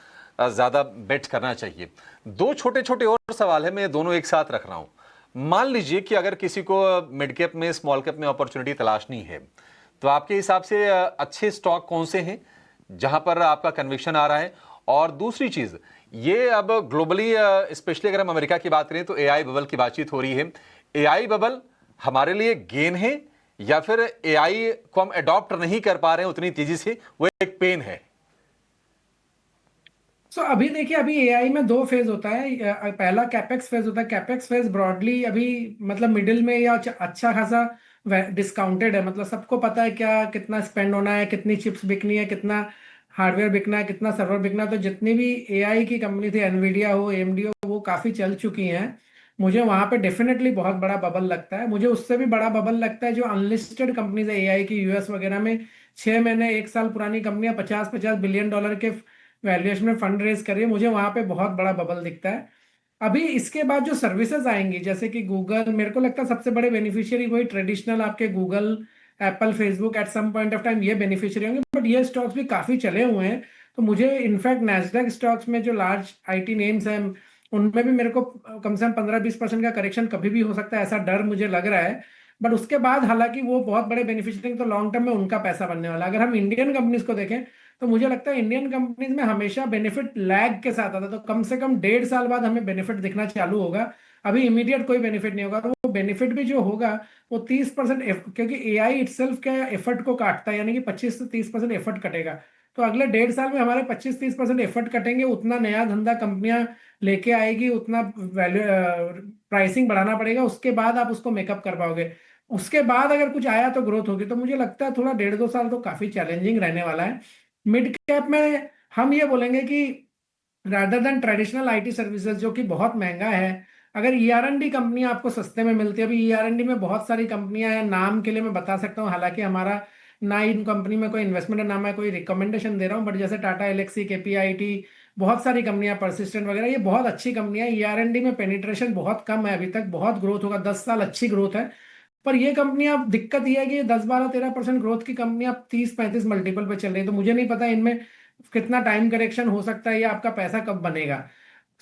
ज़्यादा बेट करना चाहिए। दो छोटे छोटे और सवाल है, मैं दोनों एक साथ रख रहा हूं। मान लीजिए कि अगर किसी को मिड कैप में स्मॉल कैप में अपॉर्चुनिटी तलाशनी है तो आपके हिसाब से अच्छे स्टॉक कौन से हैं जहां पर आपका कन्विक्शन आ रहा है? और दूसरी चीज, ये अब ग्लोबली स्पेशली अगर हम अमेरिका की बात करें तो एआई बबल की बातचीत हो रही है। एआई बबल हमारे लिए गेन है या फिर एआई को हम अडॉप्ट नहीं कर पा रहे हैं उतनी तेजी से, वो एक पेन है? सो अभी देखिए, अभी एआई में दो फेज होता है। पहला कैपेक्स फेज होता है। कैपेक्स फेज ब्रॉडली अभी मतलब मिडिल में या अच्छा खासा डिस्काउंटेड है, मतलब सबको पता है क्या कितना स्पेंड होना है, कितनी चिप्स बिकनी है, कितना हार्डवेयर बिकना है, कितना सर्वर बिकना है। तो जितनी भी एआई की कंपनी थी, एनवीडिया हो, एएमडी हो, वो काफी चल चुकी हैं। मुझे वहां पे डेफिनेटली बहुत बड़ा बबल लगता है। मुझे उससे भी बड़ा बबल लगता है जो अनलिस्टेड कंपनीज है एआई की, यूएस वगैरह में 6 महीने 1 साल पुरानी कंपनियां 50-50 बिलियन डॉलर के वैल्यूएशन में फंड रेज कर रही है। मुझे वहां पे बहुत बड़ा बबल दिखता है। अभी इसके बाद जो सर्विसेज आएंगी जैसे कि गूगल, मेरे को लगता है सबसे बड़े बेनिफिशियरी वही ट्रेडिशनल आपके Google, Apple, Facebook at some point of time ये बेनिफिशियरी होंगे। बट ये स्टॉक्स भी काफी चले हुए हैं। तो मुझे इनफैक्ट नैस्डैक स्टॉक्स में जो लार्ज आईटी नेम्स हैं उनमें भी मेरे को कम से कम 15-20% का करेक्शन कभी भी हो सकता है, ऐसा डर मुझे लग रहा है। बट उसके बाद हालांकि वो बहुत बड़े बेनिफिशियरी, तो लॉन्ग टर्म में उनका पैसा बनने वाला है। अगर हम इंडियन कंपनीज को देखें तो मुझे लगता है इंडियन कंपनीज में हमेशा बेनिफिट लैग के साथ आता है, तो कम से कम 1.5 साल बाद हमें बेनिफिट दिखना चालू होगा। अभी इमीडिएट कोई बेनिफिट नहीं होगा। तो वो बेनिफिट भी जो होगा वो 30%, क्योंकि एआई इटसेल्फ क्या एफर्ट को काटता है, यानी कि 25 से 30% एफर्ट कटेगा। तो अगले 1.5 साल में हमारे 25-30% एफर्ट कटेंगे, उतना नया धंधा कंपनियां लेके आएगी, उतना वैल्यू प्राइसिंग बढ़ाना पड़ेगा, उसके बाद आप उसको मेकअप कर पाओगे। उसके बाद अगर कुछ आया तो ग्रोथ होगी। तो मुझे लगता है थोड़ा 1.5-2 साल तो काफी चैलेंजिंग रहने वाला है। मिड कैप में हम ये बोलेंगे कि rather than traditional IT services जो कि बहुत महंगा है, अगर ईआरएनडी कंपनी आपको सस्ते में मिलती है। अभी ईआरएनडी में बहुत सारी कंपनियां हैं, नाम के लिए मैं बता सकता हूँ, हालांकि हमारा ना इन कंपनी में कोई इन्वेस्टमेंट है ना मैं कोई रिकमेंडेशन दे रहा हूँ, बट जैसे टाटा एलेक्सी, केपीआईटी, बहुत सारी कंपनियां, परसिस्टेंट वगैरह, ये बहुत अच्छी कंपनियां। ईआरएनडी में पेनिट्रेशन बहुत कम है अभी तक, बहुत ग्रोथ होगा, 10 साल अच्छी ग्रोथ है। पर ये कंपनियां, दिक्कत ये है कि 10-12-13% ग्रोथ की कंपनियां 30-35 मल्टीपल पे चल रही है। तो मुझे नहीं पता इनमें कितना टाइम करेक्शन हो सकता है या आपका पैसा कब बनेगा।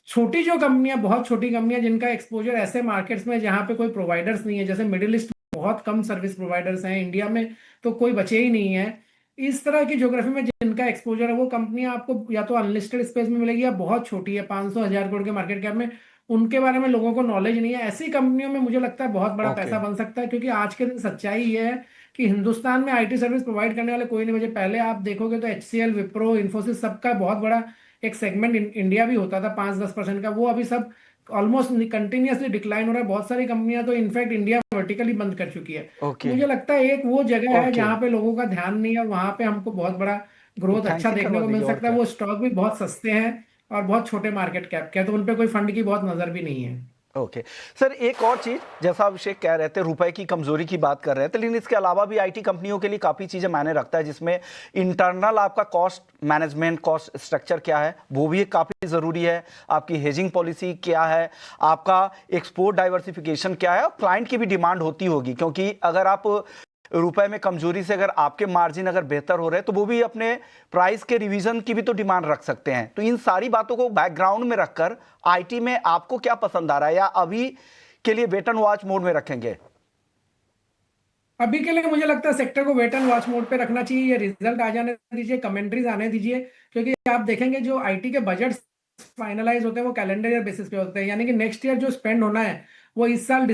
छोटी जो कंपनियां, बहुत छोटी कंपनियां जिनका एक्सपोजर ऐसे मार्केट्स में जहां पे कोई प्रोवाइडर्स नहीं है, जैसे मिडिल ईस्ट बहुत कम सर्विस प्रोवाइडर्स हैं, इंडिया में तो कोई बचे ही नहीं है, इस तरह की ज्योग्राफी में जिनका एक्सपोजर है वो कंपनियां आपको या तो अनलिस्टेड स्पेस में मिलेगी या बहुत छोटी है, 500-1000 करोड़ के मार्केट कैप में, उनके बारे में लोगों को नॉलेज नहीं है। ऐसी कंपनियों में मुझे लगता है बहुत बड़ा ओके। पैसा बन सकता है, क्योंकि आज के दिन सच्चाई ये है कि हिंदुस्तान में आईटी सर्विस प्रोवाइड करने वाले कोई नहीं बचे। पहले आप देखोगे तो एचसीएल, विप्रो, इन्फोसिस, सबका बहुत बड़ा एक सेगमेंट इंडिया भी होता था 5-10% का, वो अभी सब ऑलमोस्ट कंटिन्यूअसली डिक्लाइन हो रहा है। बहुत सारी कंपनियां तो इनफैक्ट इंडिया वर्टिकली बंद कर चुकी है। तो ओके। मुझे लगता है एक वो जगह है ओके। जहां पे लोगों का ध्यान नहीं है, वहां पे हमको बहुत बड़ा तो ग्रोथ अच्छा फैंसी देखने करवा को देंगे मिल और सकता है। क्या। वो स्टॉक भी बहुत सस्ते हैं और बहुत छोटे मार्केट कैप के हैं, तो उनपे कोई फंड की बहुत नजर भी नहीं है। ओके। सर एक और चीज, जैसा अभिषेक कह रहे थे रुपए की कमजोरी की बात कर रहे थे, लेकिन इसके अलावा भी आईटी कंपनियों के लिए काफी चीजें मायने रखता है, जिसमें इंटरनल आपका कॉस्ट मैनेजमेंट, कॉस्ट स्ट्रक्चर क्या है वो भी काफी जरूरी है, आपकी हेजिंग पॉलिसी क्या है, आपका एक्सपोर्ट डाइवर्सिफिकेशन क्या है, और क्लाइंट की भी डिमांड होती होगी, क्योंकि अगर आप रुपए में कमजोरी से अगर आपके मार्जिन अगर बेहतर हो रहे हैं तो वो भी अपने प्राइस के रिवीजन की भी तो डिमांड रख सकते हैं। तो इन सारी बातों को बैकग्राउंड में रखकर आईटी में आपको क्या पसंद आ रहा है, या अभी के लिए वेट एंड वॉच मोड में रखेंगे? अभी के लिए मुझे लगता है सेक्टर को वेट एंड वॉच मोड पे रखना चाहिए। ये रिजल्ट आ जाने दीजिए, कमेंट्रीज आने दीजिए, क्योंकि आप देखेंगे जो आईटी के बजट फाइनलाइज होते हैं वो कैलेंडर ईयर बेसिस पे होते हैं, यानी कि नेक्स्ट ईयर जो स्पेंड होना है वो इस साल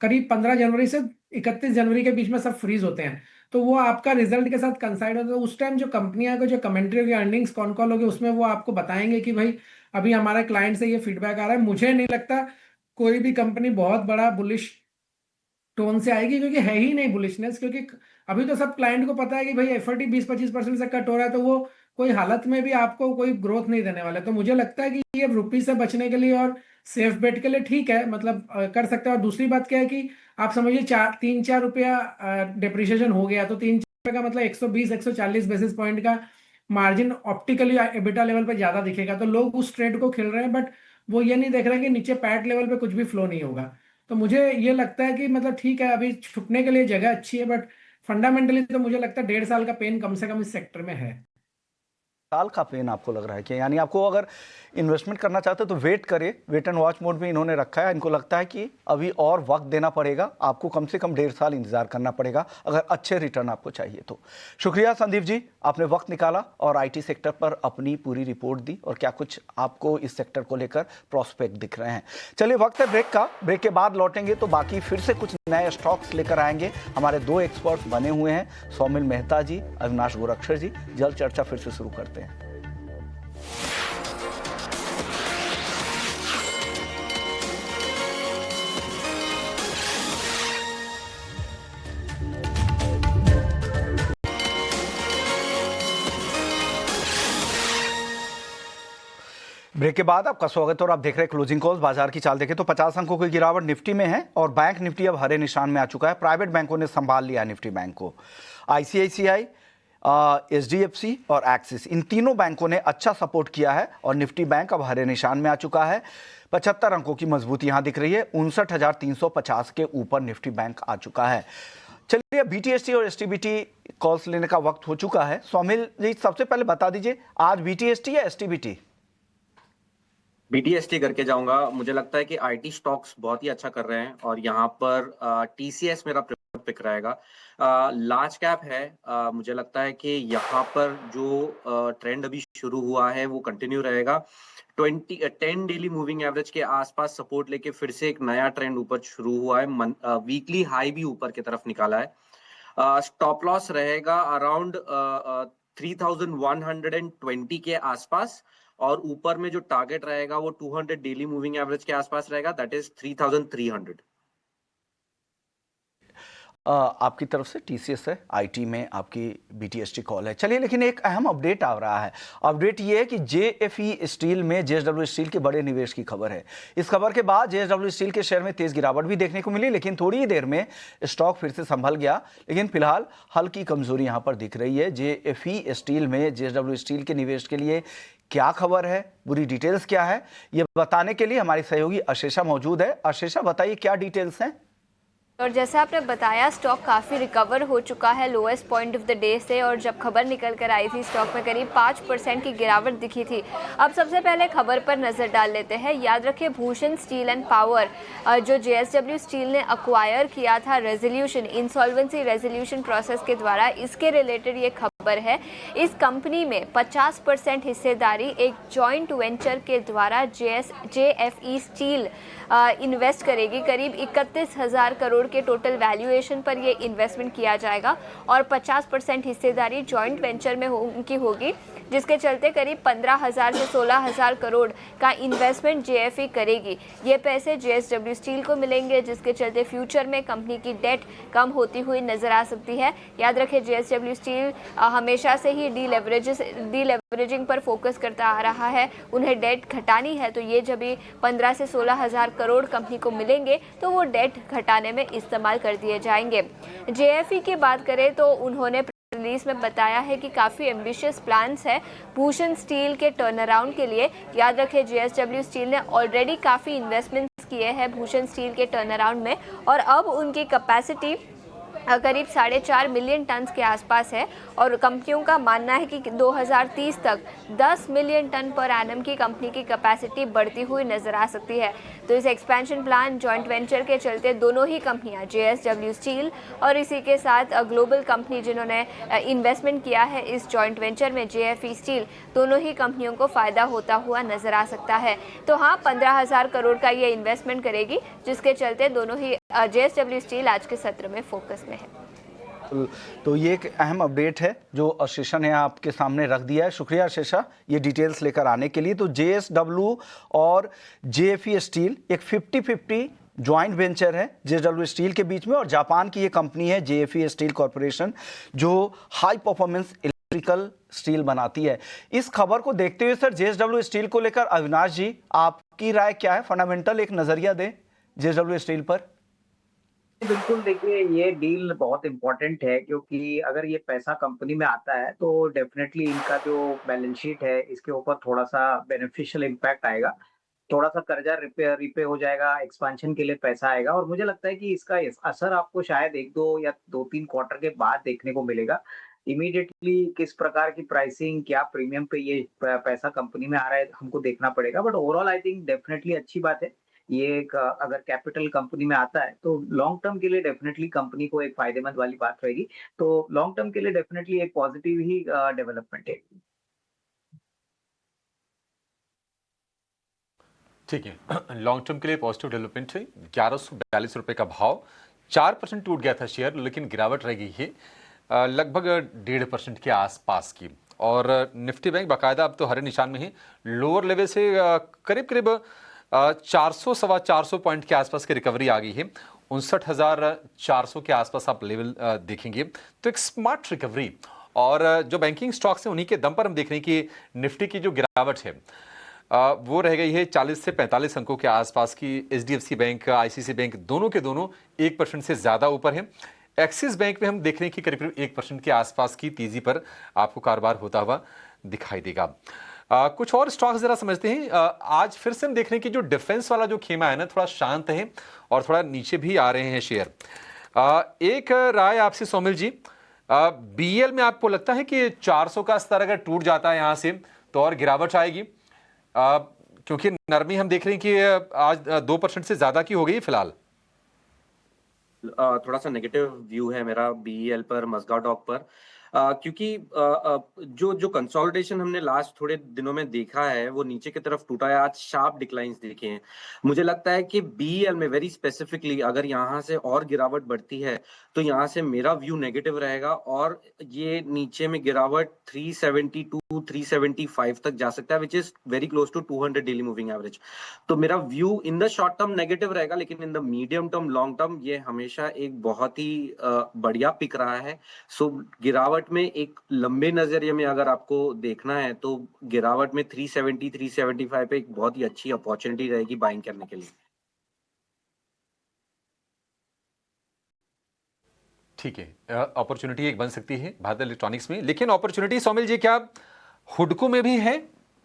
करीब 15 जनवरी से 31 जनवरी के बीच में सब फ्रीज होते हैं। तो वो आपका रिजल्ट के साथ कंसाइड होता है। तो उस टाइम जो कंपनियां को जो कमेंट्री होगी, अर्निंग्स कॉन कॉल होगी, उसमें वो आपको बताएंगे कि भाई अभी हमारे क्लाइंट से ये फीडबैक आ रहा है। मुझे नहीं लगता कोई भी कंपनी बहुत बड़ा बुलिश टोन से आएगी, क्योंकि है ही नहीं बुलिशनेस, क्योंकि अभी तो सब क्लाइंट को पता है कि भाई एफडी 20-25% से कट हो रहा है, तो वो कोई हालत में भी आपको कोई ग्रोथ नहीं देने वाले। तो मुझे लगता है कि ये रुपी से बचने के लिए और सेफ बेट के लिए ठीक है, मतलब कर सकते हैं। और दूसरी बात क्या है कि आप समझिए 3-4 रुपया डिप्रिशिएशन हो गया, तो 3-4 का मतलब 120-140 बेसिस पॉइंट का मार्जिन ऑप्टिकली एबिटा लेवल पे ज्यादा दिखेगा। तो लोग उस ट्रेड को खेल रहे हैं, बट वो ये नहीं देख रहे हैं कि नीचे पैट लेवल पे कुछ भी फ्लो नहीं होगा। तो मुझे ये लगता है कि मतलब ठीक है, अभी छुपने के लिए जगह अच्छी है, बट फंडामेंटली तो मुझे लगता है 1.5 साल का पेन कम से कम इस सेक्टर में है। साल का पेन आपको लग रहा है कि यानी आपको अगर इन्वेस्टमेंट करना चाहते हो तो वेट करे, वेट एंड वॉच मोड में इन्होंने रखा है। इनको लगता है कि अभी और वक्त देना पड़ेगा, आपको कम से कम 1.5 साल इंतजार करना पड़ेगा अगर अच्छे रिटर्न आपको चाहिए तो। शुक्रिया संदीप जी, आपने वक्त निकाला और आईटी सेक्टर पर अपनी पूरी रिपोर्ट दी और क्या कुछ आपको इस सेक्टर को लेकर प्रोस्पेक्ट दिख रहे हैं। चलिए वक्त है ब्रेक का, ब्रेक के बाद लौटेंगे तो बाकी फिर से कुछ नए स्टॉक्स लेकर आएंगे। हमारे 2 एक्सपर्ट्स बने हुए हैं, सौमिल मेहता जी, अविनाश गोरक्षर जी। जल्द चर्चा फिर से शुरू करते हैं। ब्रेक के बाद आपका स्वागत है और आप देख रहे हैं क्लोजिंग कॉल्स। बाजार की चाल देखें तो 50 अंकों की गिरावट निफ्टी में है और बैंक निफ्टी अब हरे निशान में आ चुका है। प्राइवेट बैंकों ने संभाल लिया निफ्टी बैंक को। आईसीआईसीआई, एचडीएफसी और एक्सिस, इन तीनों बैंकों ने अच्छा सपोर्ट किया है और निफ्टी बैंक अब हरे निशान में आ चुका है। 75 अंकों की मजबूती यहां दिख रही है। 59,350 के ऊपर निफ्टी बैंक आ चुका है। चलिए बीटीएसटी और एसटीबीटी कॉल्स लेने का वक्त हो चुका है। सौमिल जी, सबसे पहले बता दीजिए आज बीटीएसटी या एसटीबीटी? बीटीएसटी करके जाऊंगा। मुझे लगता है कि आईटी स्टॉक्स बहुत ही अच्छा कर रहे हैं और यहाँ पर टीसीएस मेरा पिक रहेगा। लार्ज कैप है। मुझे लगता है कि यहाँ पर जो ट्रेंड अभी शुरू हुआ है वो कंटिन्यू रहेगा। 10 डेली मूविंग एवरेज के आसपास सपोर्ट लेके फिर से एक नया ट्रेंड ऊपर शुरू हुआ है। वीकली हाई भी ऊपर की तरफ निकाला है। स्टॉप लॉस रहेगा अराउंड 3120 के आसपास और ऊपर में जो टारगेट रहेगा वो 200 डेली मूविंग एवरेज के आसपास रहेगा, दैट इज 3300। आपकी तरफ से टीसीएस है, आईटी में आपकी बीटीएसटी कॉल है। चलिए, लेकिन एक अहम अपडेट आ रहा है। अपडेट ये है कि जेएफई स्टील में जेएसडब्ल्यू स्टील के बड़े निवेश की खबर है। इस खबर के बाद जेएसडब्ल्यू स्टील के शेयर में तेज गिरावट भी देखने को मिली, लेकिन थोड़ी ही देर में स्टॉक फिर से संभल गया। लेकिन फिलहाल हल्की कमजोरी यहां पर दिख रही है। जेएफई स्टील में जेएसडब्ल्यू स्टील के निवेश के लिए क्या खबर है, पूरी डिटेल्स क्या है, ये बताने के लिए हमारी सहयोगी अशेषा मौजूद है। अशेषा, बताइए क्या डिटेल्स हैं? और जैसे आपने बताया, स्टॉक काफ़ी रिकवर हो चुका है lowest point of the day से, और जब खबर निकल कर आई थी स्टॉक में करीब 5% की गिरावट दिखी थी। अब सबसे पहले खबर पर नज़र डाल लेते हैं। याद रखिए, भूषण स्टील एंड पावर जो जेएसडब्ल्यू स्टील ने अक्वायर किया था रेजोल्यूशन, इंसॉल्वेंसी रेजोल्यूशन प्रोसेस के द्वारा, इसके रिलेटेड ये खबर है। इस कंपनी में 50% हिस्सेदारी एक जॉइंट वेंचर के द्वारा जेएफई स्टील इन्वेस्ट करेगी। करीब 31,000 करोड़ के टोटल वैल्यूएशन पर ये इन्वेस्टमेंट किया जाएगा और 50% हिस्सेदारी जॉइंट वेंचर में उनकी होगी, जिसके चलते करीब 15,000 से 16,000 करोड़ का इन्वेस्टमेंट जेएफई करेगी। ये पैसे जेएसडब्ल्यू स्टील को मिलेंगे, जिसके चलते फ्यूचर में कंपनी की डेट कम होती हुई नजर आ सकती है। याद रखें, जेएसडब्ल्यू स्टील हमेशा से ही डीलेवरेजिंग पर फोकस करता आ रहा है। उन्हें डेट घटानी है, तो ये जब भी 15 से 16,000 करोड़ कंपनी को मिलेंगे तो वो डेट घटाने में इस्तेमाल कर दिए जाएंगे। जेएफई की बात करें तो उन्होंने रिलीज में बताया है कि काफ़ी एम्बिशियस प्लान्स है भूषण स्टील के टर्न अराउंड के लिए। याद रखें, जेएसडब्ल्यू स्टील ने ऑलरेडी काफ़ी इन्वेस्टमेंट्स किए हैं भूषण स्टील के टर्न अराउंड में, और अब उनकी कैपेसिटी करीब 4.5 मिलियन टन के आसपास है। और कंपनियों का मानना है कि 2030 तक 10 मिलियन टन पर एनम की कंपनी की कैपेसिटी बढ़ती हुई नजर आ सकती है। तो इस एक्सपेंशन प्लान जॉइंट वेंचर के चलते दोनों ही कंपनियां, जेएसडब्ल्यू स्टील और इसी के साथ ग्लोबल कंपनी जिन्होंने इन्वेस्टमेंट किया है इस जॉइंट वेंचर में, जेएफई स्टील, दोनों ही कंपनियों को फ़ायदा होता हुआ नजर आ सकता है। तो हाँ, 15,000 करोड़ का ये इन्वेस्टमेंट करेगी, जिसके चलते दोनों ही जेएसडब्ल्यू स्टील आज के सत्र में फोकस में है। बिल्कुल। तो ये एक अहम अपडेट है जो शेषा ने आपके सामने रख दिया है। शुक्रिया शेषा ये डिटेल्स लेकर आने के लिए। तो जेएसडब्ल्यू और जेएफई स्टील एक 50-50 ज्वाइंट वेंचर है जेएसडब्ल्यू स्टील के बीच में, और जापान की ये कंपनी है जेएफई स्टील कॉरपोरेशन जो हाई परफॉर्मेंस इलेक्ट्रिकल स्टील बनाती है। इस खबर को देखते हुए सर जेएसडब्ल्यू स्टील को लेकर अविनाश जी आपकी राय क्या है? फंडामेंटल एक नजरिया दें जेएसडब्ल्यू स्टील पर। बिल्कुल, देखिए ये डील बहुत इम्पोर्टेंट है क्योंकि अगर ये पैसा कंपनी में आता है तो डेफिनेटली इनका जो बैलेंस शीट है इसके ऊपर थोड़ा-सा बेनिफिशियल इम्पैक्ट आएगा। थोड़ा-सा कर्जा रिपे हो जाएगा, एक्सपेंशन के लिए पैसा आएगा और मुझे लगता है कि इसका असर आपको शायद 1-2 या 2-3 क्वार्टर के बाद देखने को मिलेगा। इमीडिएटली किस प्रकार की प्राइसिंग, क्या प्रीमियम पे ये पैसा कंपनी में आ रहा है, हमको देखना पड़ेगा। But overall I think definitely अच्छी बात है। ये एक अगर कैपिटल कंपनी में आता है तो लॉन्ग टर्म के लिए डेफिनेटली कंपनी को एक फायदेमंद वाली बात रहेगी। तो लॉन्ग टर्म के लिए डेफिनेटली एक पॉजिटिव ही डेवलपमेंट है। ठीक है। लॉन्ग टर्म के लिए पॉजिटिव डेवलपमेंट है। 1142 रुपए का भाव, 4% टूट गया था शेयर, लेकिन गिरावट रह गई है लगभग 1.5% के आसपास की। और निफ्टी बैंक बाकायदा अब तो हरे निशान में है। लोअर लेवल से करीब करीब 400 सवा 400 पॉइंट के आसपास की रिकवरी आ गई है। 59,400 के आसपास आप लेवल देखेंगे तो एक स्मार्ट रिकवरी। और जो बैंकिंग स्टॉक्स हैं उन्हीं के दम पर हम देख रहे हैं कि निफ्टी की जो गिरावट है वो रह गई है 40 से 45 अंकों के आसपास की। एचडीएफसी बैंक, आईसीसी बैंक दोनों के दोनों 1% से ज्यादा ऊपर है। एक्सिस बैंक में हम देख रहे हैं कि करीब करीब 1% के आसपास की तेजी पर आपको कारोबार होता हुआ दिखाई देगा। कुछ और स्टॉक्स जरा समझते हैं। आज फिर से हम देख रहे हैं कि जो डिफेंस वाला जो खेमा है ना थोड़ा शांत है और थोड़ा नीचे भी आ रहे हैं शेयर। एक राय आपसे सोमिल जी, बीएल में आपको लगता है कि 400 का स्तर अगर टूट जाता है यहां से तो और गिरावट आएगी? क्योंकि नरमी हम देख रहे हैं कि आज 2% से ज्यादा की हो गई फिलहाल। थोड़ा सा नेगेटिव व्यू है मेरा बीईएल पर, मज़गांव डॉक पर, क्योंकि जो जो कंसोलिडेशन हमने लास्ट थोड़े दिनों में देखा है वो नीचे की तरफ टूटा है। आज शार्प डिक्लाइंस देखे हैं। मुझे लगता है कि बीईएल में वेरी स्पेसिफिकली अगर यहाँ से और गिरावट बढ़ती है तो यहाँ से मेरा व्यू नेगेटिव रहेगा और ये नीचे में गिरावट 372 375 तक जा सकता है, which is very close to 200 daily moving average. तो मेरा view in the short term negative रहेगा, लेकिन in the medium term long term ये हमेशा एक बहुत ही बढ़िया पिक रहा है। सो गिरावट में एक लंबे नजरिए में अगर आपको देखना है तो गिरावट में 370 375 पे एक बहुत ही अच्छी अपॉर्चुनिटी रहेगी बाइंग करने के लिए। ठीक है, अपॉर्चुनिटी एक बन सकती है भारत इलेक्ट्रॉनिक्स में, लेकिन अपॉर्चुनिटी सोमिल जी क्या हुडको में भी है?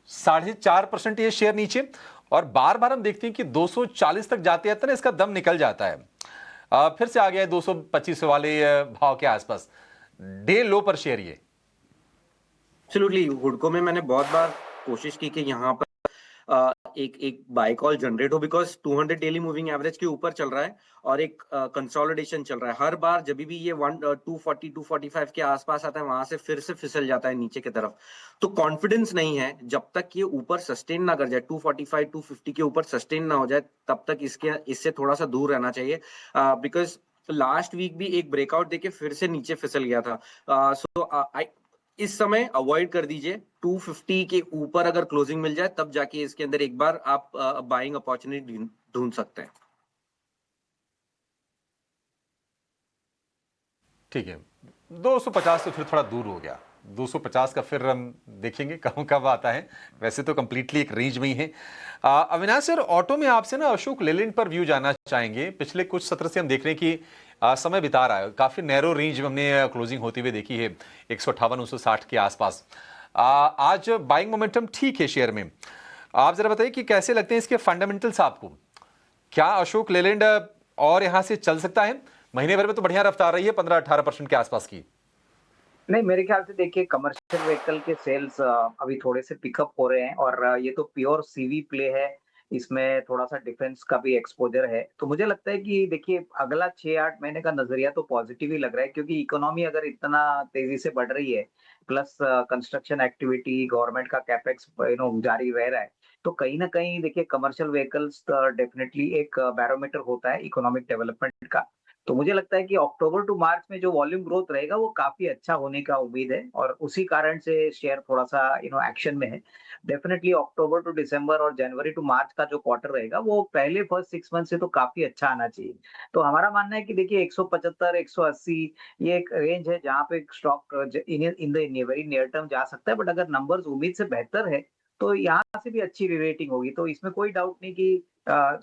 4.5% ये शेयर नीचे, और बार बार हम देखते हैं कि 240 तक जाते हैं तो ना इसका दम निकल जाता है। फिर से आ गया है 225 वाले भाव के आसपास, डे लो पर शेयर ये। एब्सोल्युटली, हुडको में मैंने बहुत बार कोशिश की कि यहाँ पर एक बाय कॉल जनरेट हो, बिकॉज 200 डेली मूविंग एवरेज के ऊपर चल रहा है और एक कंसोलिडेशन चल रहा है। हर बार जब भी ये 240 245 के आसपास आता है वहां से फिर से फिसल जाता है नीचे की तरफ। तो कॉन्फिडेंस नहीं है, जब तक ये ऊपर सस्टेन ना कर जाए 245 250 के ऊपर सस्टेन ना हो जाए तब तक इससे थोड़ा सा दूर रहना चाहिए, बिकॉज लास्ट वीक भी एक ब्रेकआउट देके फिर से नीचे फिसल गया था। इस समय अवॉइड कर दीजिए। 250 के ऊपर अगर क्लोजिंग मिल जाए तब जाके इसके अंदर एक बार आप बाइंग अपॉर्चुनिटी ढूंढ सकते हैं। ठीक है, 250 तो फिर थोड़ा दूर हो गया। 250 का फिर हम देखेंगे कब कब आता है। वैसे तो कंप्लीटली एक रेंज में ही है। अविनाश सर, ऑटो में आपसे ना अशोक लेलैंड पर व्यू जानना चाहेंगे। पिछले कुछ सत्र से हम देख रहे हैं कि समय बिता रहा है, काफी नैरो रेंज में हमने क्लोजिंग होती हुई देखी है 158 960 के आसपास। आज बाइंग मोमेंटम ठीक है शेयर में। आप जरा बताइए कि कैसे लगते हैं इसके फंडामेंटल्स आपको? क्या अशोक लेलैंड और यहां से चल सकता है? महीने भर में तो बढ़िया रफ्तार रही है 15-18% के आसपास की। नहीं, मेरे ख्याल से देखिए कमर्शियल व्हीकल के सेल्स अभी थोड़े से पिकअप हो रहे हैं और ये तो प्योर सीवी प्ले है। इसमें थोड़ा सा डिफेंस का भी एक्सपोजर है। तो मुझे लगता है कि देखिए अगला 6-8 महीने का नजरिया तो पॉजिटिव ही लग रहा है, क्योंकि इकोनॉमी अगर इतना तेजी से बढ़ रही है प्लस कंस्ट्रक्शन एक्टिविटी, गवर्नमेंट का कैपेक्स जारी रह रहा है, तो कहीं ना कहीं देखिए कमर्शियल व्हीकल्स डेफिनेटली एक बैरोमीटर होता है इकोनॉमिक डेवलपमेंट का। तो मुझे लगता है कि अक्टूबर टू मार्च में जो वॉल्यूम ग्रोथ रहेगा वो काफी अच्छा होने का उम्मीद है और उसी कारण से शेयर थोड़ा सा एक्शन में है। डेफिनेटली अक्टूबर टू दिसंबर और जनवरी टू मार्च का जो क्वार्टर रहेगा वो पहले फर्स्ट 6 मंथ से तो काफी अच्छा आना चाहिए। तो हमारा मानना है कि देखिए 175 180 ये एक रेंज है जहाँ पे stock in the very near term जा सकता है, बट अगर नंबर्स उम्मीद से बेहतर है तो यहाँ से भी अच्छी रीरेटिंग होगी। तो इसमें कोई डाउट नहीं कि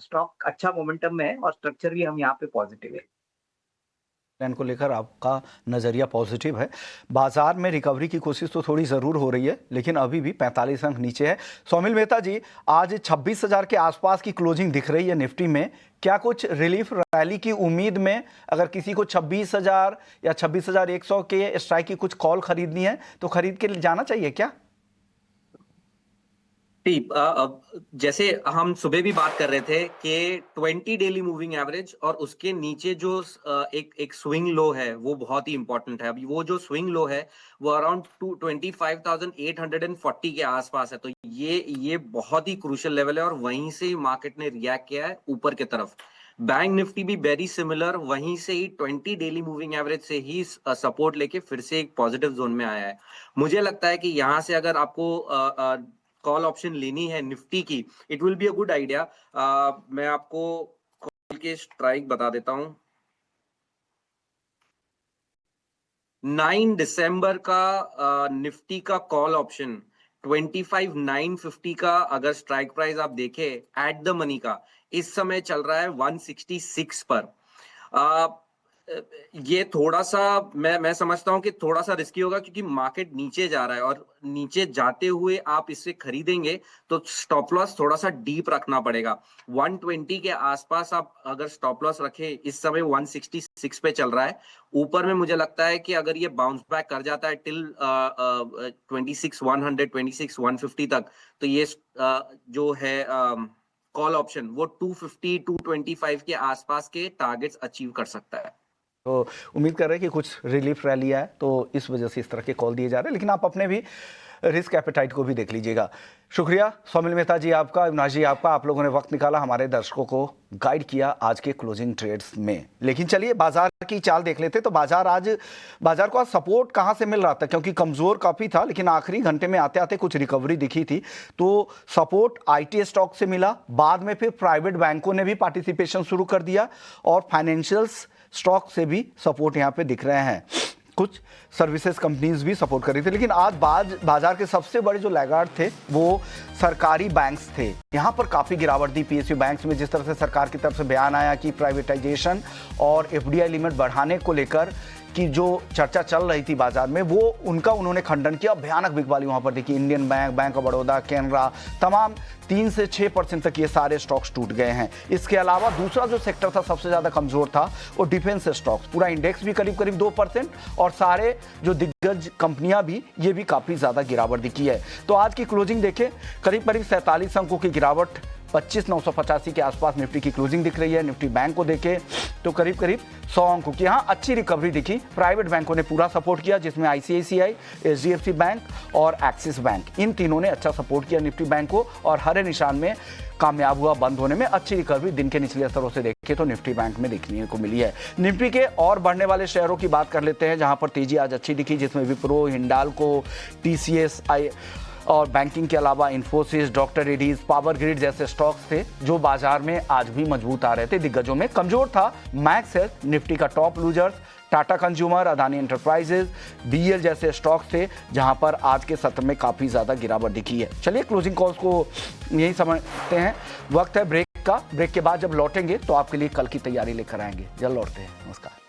स्टॉक अच्छा मोमेंटम में है और स्ट्रक्चर भी हम यहाँ पे पॉजिटिव है। प्लान को लेकर आपका नज़रिया पॉजिटिव है। बाजार में रिकवरी की कोशिश तो थोड़ी ज़रूर हो रही है, लेकिन अभी भी 45 अंक नीचे है। सौमिल मेहता जी, आज 26,000 के आसपास की क्लोजिंग दिख रही है निफ्टी में। क्या कुछ रिलीफ रैली की उम्मीद में, अगर किसी को 26,000 या 26,100 के स्ट्राइक की कुछ कॉल खरीदनी है तो खरीद के जाना चाहिए क्या? जैसे हम सुबह भी बात कर रहे थे कि 20 डेली मूविंग एवरेज और उसके नीचे जो एक स्विंग लो है वो बहुत ही इंपॉर्टेंट है। अभी वो जो स्विंग लो है वो अराउंड 25,840 के आसपास है। तो ये बहुत ही क्रूशियल लेवल है और वहीं से मार्केट ने रिएक्ट किया है ऊपर की तरफ। बैंक निफ्टी भी वेरी सिमिलर, वहीं से ही 20 डेली मूविंग एवरेज से ही सपोर्ट लेके फिर से एक पॉजिटिव जोन में आया है। मुझे लगता है कि यहाँ से अगर आपको कॉल ऑप्शन लेनी है निफ्टी की, it will be a good idea. मैं आपको कॉल के स्ट्राइक बता देता हूं। 9 दिसंबर का निफ्टी का कॉल ऑप्शन 25,950 का अगर स्ट्राइक प्राइस आप देखें एट द मनी का, इस समय चल रहा है 166 पर। ये थोड़ा सा मैं समझता हूं कि थोड़ा सा रिस्की होगा क्योंकि मार्केट नीचे जा रहा है और नीचे जाते हुए आप इसे खरीदेंगे तो स्टॉप लॉस थोड़ा सा डीप रखना पड़ेगा। 120 के आसपास आप अगर स्टॉप लॉस रखें, इस समय 166 पे चल रहा है। ऊपर में मुझे लगता है कि अगर ये बाउंस बैक कर जाता है टिल 26,100 26,150 तक, तो ये जो है कॉल ऑप्शन वो 250 225 के आसपास के टारगेट्स अचीव कर सकता है। तो उम्मीद कर रहे हैं कि कुछ रिलीफ रैली आए, तो इस वजह से इस तरह के कॉल दिए जा रहे हैं, लेकिन आप अपने भी रिस्क एपेटाइट को भी देख लीजिएगा। शुक्रिया सौमिल मेहता जी आपका, अविनाश जी आपका, आप लोगों ने वक्त निकाला, हमारे दर्शकों को गाइड किया आज के क्लोजिंग ट्रेड्स में। लेकिन चलिए बाजार की चाल देख लेते। तो बाजार को आज सपोर्ट कहां से मिल रहा था, क्योंकि कमजोर काफी था, लेकिन आखिरी घंटे में आते आते कुछ रिकवरी दिखी थी। तो सपोर्ट आईटी स्टॉक से मिला, बाद में फिर प्राइवेट बैंकों ने भी पार्टिसिपेशन शुरू कर दिया और फाइनेंशियल्स स्टॉक से भी सपोर्ट यहां पे दिख रहे हैं। कुछ सर्विसेज कंपनीज भी सपोर्ट कर रही थी, लेकिन आज बाजार के सबसे बड़े जो लैगार्ड थे वो सरकारी बैंक्स थे। यहां पर काफी गिरावट दी पीएसयू बैंक्स में। जिस तरह से सरकार की तरफ से बयान आया कि प्राइवेटाइजेशन और एफडीआई लिमिट बढ़ाने को लेकर की जो चर्चा चल रही थी बाजार में, वो उन्होंने खंडन किया। भयानक बिकवाली वहां पर देखी। Indian bank, bank of Baroda, Canara, तमाम 3 से 6% तक ये सारे स्टॉक्स टूट गए हैं। इसके अलावा दूसरा जो सेक्टर था सबसे ज्यादा कमजोर था वो डिफेंस स्टॉक्स। पूरा इंडेक्स भी करीब 2% और सारे जो दिग्गज कंपनियां भी, ये भी काफी ज्यादा गिरावट दिखी है। तो आज की क्लोजिंग देखें, करीब 47 अंकों की गिरावट, 25,985 के आसपास निफ्टी की क्लोजिंग दिख रही है। निफ्टी बैंक को देखें तो करीब 100 अंकों की यहाँ अच्छी रिकवरी दिखी। प्राइवेट बैंकों ने पूरा सपोर्ट किया, जिसमें आईसीआईसीआई, एचडीएफसी बैंक और एक्सिस बैंक, इन तीनों ने अच्छा सपोर्ट किया निफ्टी बैंक को और हरे निशान में कामयाब हुआ बंद होने में। अच्छी रिकवरी दिन के निचले स्तरों से देखें तो निफ्टी बैंक में देखने को मिली है। निफ्टी के और बढ़ने वाले शेयरों की बात कर लेते हैं, जहां पर तेजी आज अच्छी दिखी, जिसमें विप्रो, हिंडाल्को, टीसीएस और बैंकिंग के अलावा Infosys, doctor Reddy's, power grid जैसे स्टॉक्स थे जो बाजार में आज भी मजबूत आ रहे थे। दिग्गजों में कमजोर था मैक्स हेल्थ, निफ्टी का top losers, Tata consumer, Adani enterprises, BL जैसे स्टॉक्स थे जहां पर आज के सत्र में काफी ज्यादा गिरावट दिखी है। चलिए क्लोजिंग कॉल्स को यही समझते हैं। वक्त है ब्रेक का। ब्रेक के बाद जब लौटेंगे तो आपके लिए कल की तैयारी लेकर आएंगे। जल्द लौटते हैं। नमस्कार।